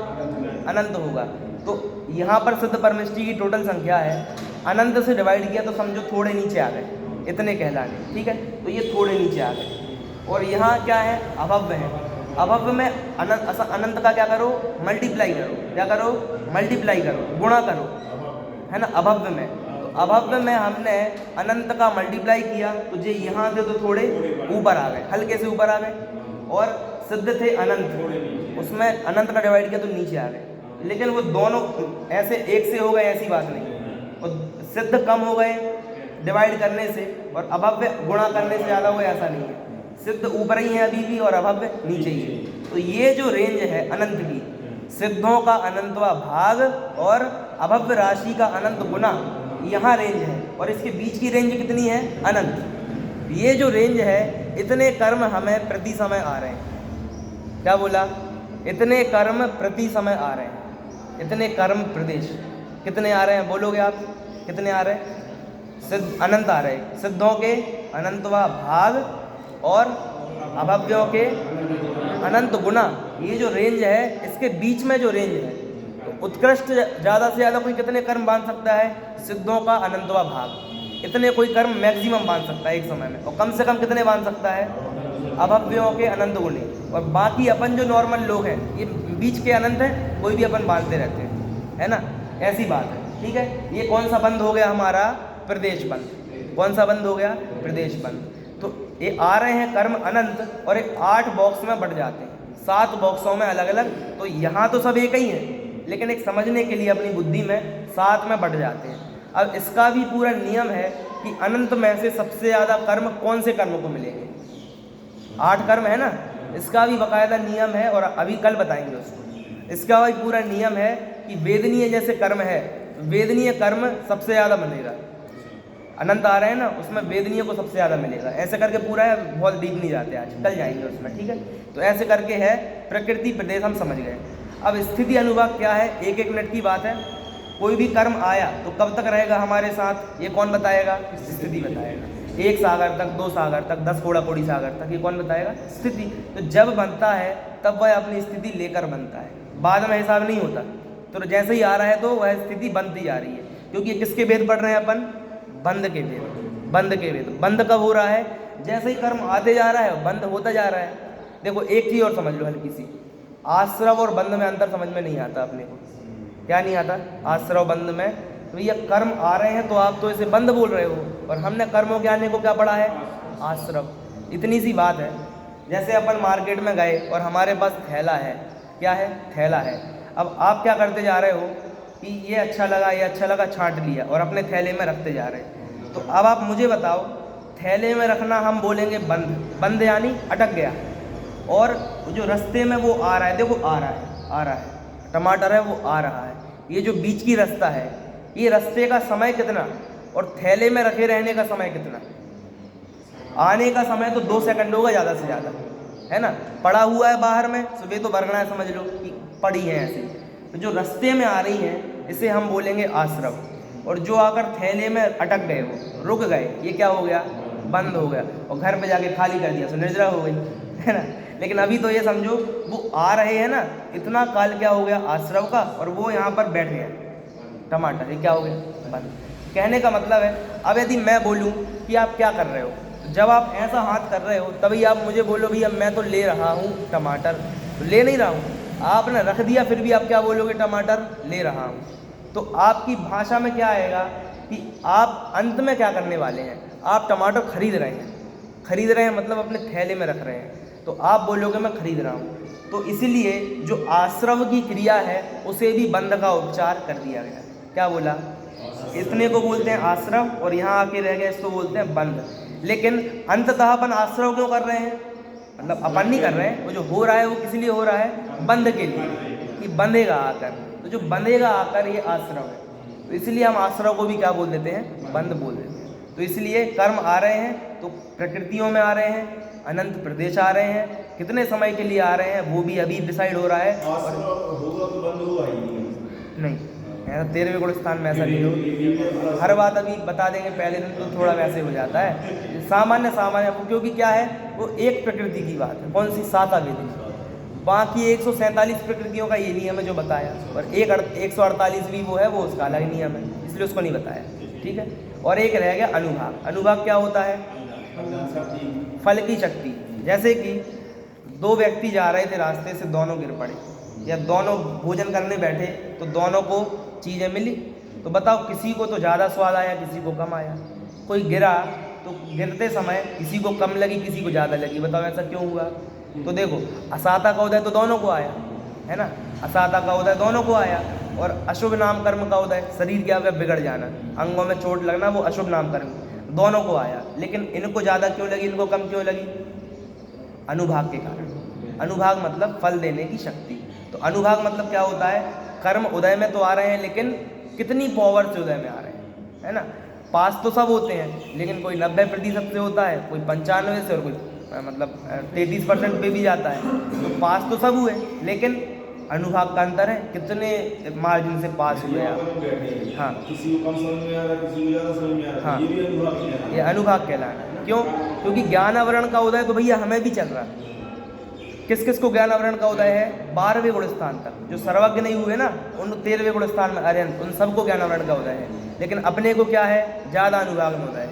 अनंत होगा। तो यहाँ पर सिद्ध परमेष्टि की टोटल संख्या है, अनंत से डिवाइड किया तो समझो थोड़े नीचे आ गए, इतने कहलाने, ठीक है। तो ये थोड़े नीचे आ गए। और यहाँ क्या है? अभव्य है। अभव्य में अनंत का क्या करो? मल्टीप्लाई करो। क्या करो? मल्टीप्लाई करो, गुणा करो, है ना, अभव्य में। तो अभव्य में हमने अनंत का मल्टीप्लाई किया तो ये यहाँ से तो थोड़े ऊपर आ गए, हल्के से ऊपर आ गए। और सिद्ध थे अनंत, उसमें अनंत का डिवाइड किया तो नीचे आ गए। लेकिन वो दोनों ऐसे एक से हो गए ऐसी बात नहीं, और सिद्ध कम हो गए डिवाइड करने से और अभव्य गुणा करने से ज़्यादा हो, ऐसा नहीं है। सिद्ध ऊपर ही है अभी भी और अभव्य नीचे ही है। तो ये जो रेंज है अनंत की, सिद्धों का अनंतवा भाग और अभव्य राशि का अनंत गुना, यहाँ रेंज है। और इसके बीच की रेंज कितनी है? अनंत। ये जो रेंज है, इतने कर्म हमें प्रति समय आ रहे हैं। क्या बोला? इतने कर्म प्रति समय आ रहे हैं, इतने कर्म प्रदेश कितने आ रहे हैं? बोलोगे आप कितने आ रहे हैं? सिद्ध अनंत आ रहे हैं। सिद्धों के अनंतवा भाग और अभव्यों के अनंत गुना, ये जो रेंज है, इसके बीच में जो रेंज है, तो उत्कृष्ट ज़्यादा से ज़्यादा कोई कितने कर्म बांध सकता है? सिद्धों का अनंतवा भाग, इतने कोई कर्म मैक्सिमम बांध सकता है एक समय में। और कम से कम कितने बांध सकता है? अभव्यों के अनंत गुणे। और बाकी अपन जो नॉर्मल लोग हैं, ये बीच के अनंत है, कोई भी अपन बांधते रहते हैं, है ना? ऐसी बात है, ठीक है। ये कौन सा बंद हो गया हमारा? प्रदेश बंद। कौन सा बंद हो गया? प्रदेश बंद। तो ये आ रहे हैं कर्म अनंत, और ये 8 बॉक्स में बढ़ जाते हैं, 7 बॉक्सों में अलग अलग। तो यहाँ तो सब एक ही है, लेकिन एक समझने के लिए अपनी बुद्धि में 7 में बढ़ जाते हैं। अब इसका भी पूरा नियम है कि अनंत में से सबसे ज़्यादा कर्म कौन से कर्म को मिलेंगे? 8 कर्म है ना, इसका भी बाकायदा नियम है, और अभी कल बताएंगे उसको। इसका भी पूरा नियम है कि वेदनीय जैसे कर्म है, वेदनीय कर्म सबसे ज़्यादा मिलेगा। अनंत आ रहे हैं ना, उसमें वेदनीय को सबसे ज़्यादा मिलेगा। ऐसे करके पूरा है, बहुत डीप नहीं जाते आज, कल जाएंगे उसमें, ठीक है। तो ऐसे करके है प्रकृति प्रदेश, हम समझ गए। अब स्थिति अनुभाग क्या है? 1-1 मिनट की बात है। कोई भी कर्म आया तो कब तक रहेगा हमारे साथ? ये कौन बताएगा? स्थिति बताएगा। 1 सागर तक, 2 सागर तक, 10 कोड़ा कोड़ी सागर तक, ये कौन बताएगा? स्थिति। तो जब बनता है तब वह अपनी स्थिति लेकर बनता है, बाद में हिसाब नहीं होता। तो जैसे ही आ रहा है तो वह स्थिति बनती जा रही है, क्योंकि किसके वेद पढ़ रहे हैं अपन? बंद के वेद। बंद के वेद। बंद कब हो रहा है? जैसे ही कर्म आते जा रहा है, बंद होता जा रहा है। देखो एक चीज़ और समझ लो हल्की सी, आश्रव और बंद में अंतर समझ में नहीं आता अपने को। क्या नहीं आता? आश्रव बंद में। तो ये कर्म आ रहे हैं तो आप तो इसे बंद बोल रहे हो, और हमने कर्मों के आने को क्या पढ़ा है? आश्रव। इतनी सी बात है। जैसे अपन मार्केट में गए और हमारे पास थैला है। क्या है? थैला है। अब आप क्या करते जा रहे हो कि ये अच्छा लगा, ये अच्छा लगा, छांट लिया और अपने थैले में रखते जा रहे हैं। तो अब आप मुझे बताओ, थैले में रखना हम बोलेंगे बंद। बंद यानी अटक गया। और जो रास्ते में वो आ रहा है, देखो आ रहा है, आ रहा है, टमाटर है वो आ रहा है, ये जो बीच की रास्ता है, ये रास्ते का समय कितना और थैले में रखे रहने का समय कितना? आने का समय तो 2 सेकंड होगा ज़्यादा से ज़्यादा, है ना? पड़ा हुआ है बाहर में, सुबह तो भरना है, समझ लो कि पड़ी है ऐसे। तो जो रास्ते में आ रही हैं इसे हम बोलेंगे आश्रव। और जो आकर थैले में अटक गए, वो रुक गए, ये क्या हो गया? बंद हो गया। और घर पे जाके खाली कर दिया तो निर्जरा हो गई, है ना? लेकिन अभी तो ये समझो वो आ रहे हैं ना, इतना काल क्या हो गया? आश्रव का। और वो यहाँ पर बैठ गया टमाटर, ये क्या हो गया? बंद। कहने का मतलब है, अब यदि मैं बोलूँ कि आप क्या कर रहे हो, जब आप ऐसा हाथ कर रहे हो तभी आप मुझे बोलो भैया मैं तो ले रहा हूँ टमाटर, तो ले नहीं रहा हूँ, आपने रख दिया, फिर भी आप क्या बोलोगे? टमाटर ले रहा हूँ। तो आपकी भाषा में क्या आएगा कि आप अंत में क्या करने वाले हैं? आप टमाटर खरीद रहे हैं। खरीद रहे हैं मतलब अपने थैले में रख रहे हैं, तो आप बोलोगे मैं खरीद रहा हूँ। तो इसीलिए जो आश्रव की क्रिया है उसे भी बंद का उपचार कर दिया गया। क्या बोला? इतने को बोलते हैं आश्रव, और यहाँ आके रह गया इसको बोलते हैं बंद। लेकिन अंततः अपन आश्रव क्यों कर रहे हैं? मतलब अपन नहीं कर रहे हैं, वो जो हो रहा है वो किस लिए हो रहा है? बंद के लिए, कि बंधेगा आकर। तो जो बंधेगा आकर ये आश्रव है, तो इसलिए हम आश्रव को भी क्या बोल देते हैं? बंद बोल देते हैं। तो इसलिए कर्म आ रहे हैं तो प्रकृतियों में आ रहे हैं, अनंत प्रदेश आ रहे हैं, कितने समय के लिए आ रहे हैं वो भी अभी डिसाइड हो रहा है। होगा तो बंद हुआ ही नहीं, ऐसा 13वें गुण स्थान में ऐसा नहीं हो। हर बात अभी बता देंगे पहले दिन तो थोड़ा वैसे हो जाता है, सामान्य सामान्य, क्योंकि क्या है वो एक प्रकृति की बात है। कौन सी? सातावेदी। बाकी 147 प्रकृतियों का ये नियम है जो बताया, और 148 भी वो है, वो उसका अलग नियम है, इसलिए उसको नहीं बताया, ठीक है। और एक रह गया अनुभाग। अनुभाग क्या होता है? फल की शक्ति। जैसे कि 2 व्यक्ति जा रहे थे रास्ते से, दोनों गिर पड़े, या दोनों भोजन करने बैठे तो दोनों को चीज़ें मिली, तो बताओ किसी को तो ज़्यादा स्वाद आया, किसी को कम आया। कोई गिरा तो गिरते समय किसी को कम लगी, किसी को ज़्यादा लगी। बताओ ऐसा क्यों हुआ? तो देखो, असाता का उदय तो दोनों को आया, है ना? असाता का उदय दोनों को आया। और अशुभ नाम कर्म का उदय, शरीर क्या हुआ? बिगड़ जाना, अंगों में चोट लगना, वो अशुभ नाम कर्म। दोनों को आया, लेकिन इनको ज़्यादा क्यों लगी, इनको कम क्यों लगी? अनुभाग के कारण। अनुभाग मतलब फल देने की शक्ति। तो अनुभाग मतलब क्या होता है? कर्म उदय में तो आ रहे हैं, लेकिन कितनी पावर से उदय में आ रहे हैं, है ना। पास तो सब होते हैं, लेकिन कोई 90% से होता है, कोई 95 से, और कोई मतलब 33% पे भी जाता है। तो पास तो सब हुए, लेकिन अनुभाग का अंतर है, कितने मार्जिन से पास हुए आप। हाँ, किसी को कम समझ में आ रहा है, किसी को ज़्यादा समझ में आ रहा है, हाँ। ये भी अनुभव है। ये अनुभाग कहलाना है। क्यों? क्योंकि ज्ञान आवरण का उदय तो भैया हमें भी चल रहा है। किस किस को ज्ञान आवरण का उदय है? 12वें गुण स्थान तक। जो सर्वज्ञ नहीं हुए ना, उन 13वें गुण स्थान में अरिहंत, उन सबको ज्ञान आवरण का उदय है। लेकिन अपने को क्या है? ज़्यादा अनुभाग में उदय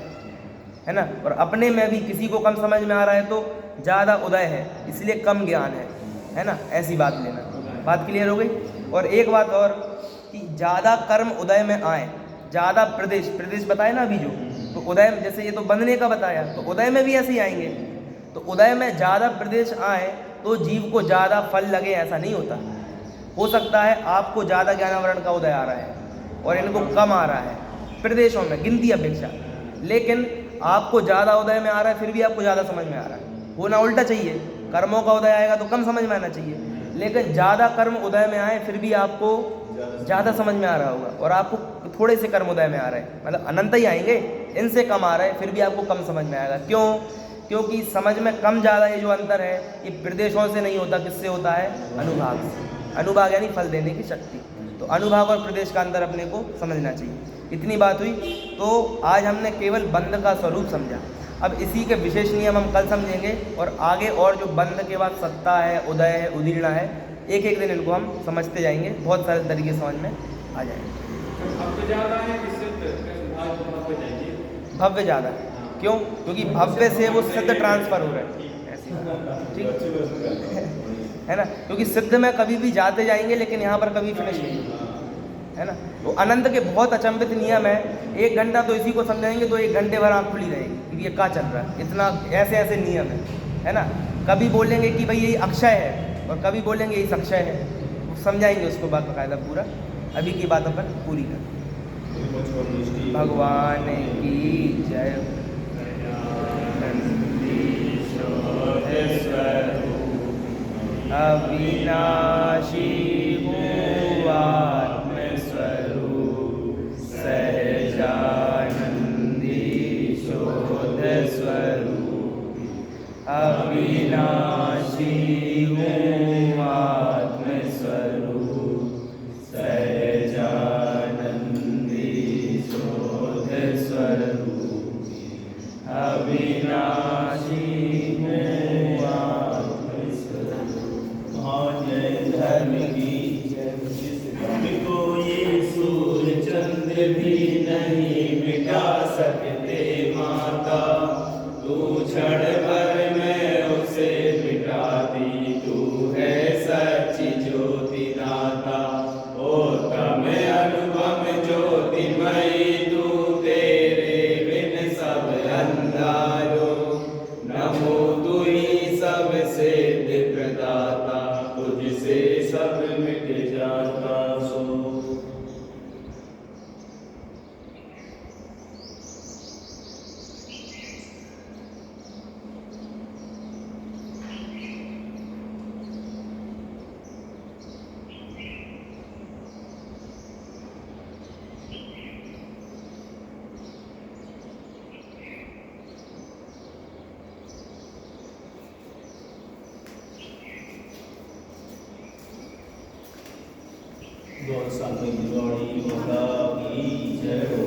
है ना। और अपने में भी किसी को कम समझ में आ रहा है तो ज़्यादा उदय है, इसलिए कम ज्ञान है ना। ऐसी बात लेना। बात क्लियर हो गई। और एक बात और कि ज़्यादा कर्म उदय में आए, ज़्यादा प्रदेश बताए ना अभी जो, तो उदय में जैसे ये तो बंधने का बताया, तो उदय में भी ऐसे ही आएंगे। तो उदय में ज़्यादा प्रदेश आए तो जीव को ज़्यादा फल लगे, ऐसा नहीं होता। हो सकता है आपको ज़्यादा ज्ञानावरण का उदय आ रहा है और इनको कम आ रहा है प्रदेशों में गिनती अपेक्षा, लेकिन आपको ज़्यादा उदय में आ रहा है, फिर भी आपको ज़्यादा समझ में आ रहा है। होना उल्टा चाहिए, कर्मों का उदय आएगा तो कम समझ में आना चाहिए, लेकिन ज़्यादा कर्म उदय में आए फिर भी आपको ज़्यादा समझ में आ रहा होगा, और आपको थोड़े से कर्म उदय में आ रहे हैं, मतलब अनंत ही आएंगे, इनसे कम आ रहे हैं, फिर भी आपको कम समझ में आएगा। क्यों? क्योंकि समझ में कम ज़्यादा ये जो अंतर है, ये प्रदेशों से नहीं होता, किससे होता है? अनुभाग से। अनुभाग यानी फल देने की शक्ति। तो अनुभाग और प्रदेश का अंतर अपने को समझना चाहिए। इतनी बात हुई। तो आज हमने केवल बंध का स्वरूप समझा। अब इसी के विशेष नियम हम कल समझेंगे, और आगे और जो बंध के बाद सत्ता है, उदय है, उदीर्णा है, एक एक दिन इनको हम समझते जाएंगे, बहुत सारे तरीके समझ में आ जाएंगे। भव्य ज़्यादा है। क्यों? क्योंकि भव्य से वो सिद्ध ट्रांसफर हो रहा है, ऐसी बात। ठीक है ना। क्योंकि सिद्ध में कभी भी जाते जाएंगे, लेकिन यहाँ पर कभी फिनिश नहीं है ना। तो अनंत के बहुत अचंभित नियम है। 1 घंटा तो इसी को समझाएंगे तो 1 घंटे भर आँख खुली रहेगी कि ये क्या चल रहा है, इतना ऐसे ऐसे नियम है ना। कभी बोलेंगे कि भाई यही अक्षय है, और कभी बोलेंगे यही सक्षय है, समझाएंगे उसको बाकायदा पूरा। अभी की बात अपन पूरी करें। भगवान की जय। अविनाशी हूँ आत्मस्वरूप, सहजानंदी शोध स्वरूप। अविनाशी हूँ आत्मस्वरूप, सहजानंदी शोध स्वरूप। अविनाशी धर्म की को ये सूर्य चंद्र भी नहीं मिटा सकते माता, तू क्षण भर में उसे मिटाती, तू है सच्ची ज्योति दाता। ओ तम अनुपम ज्योतिमयी, तू तेरे बिन सब अंधारो। नमो तू ही सबसे प्रदाता, तुझसे सब मिट जाता सो। गौर सामने गौड़ी माता की जय हो।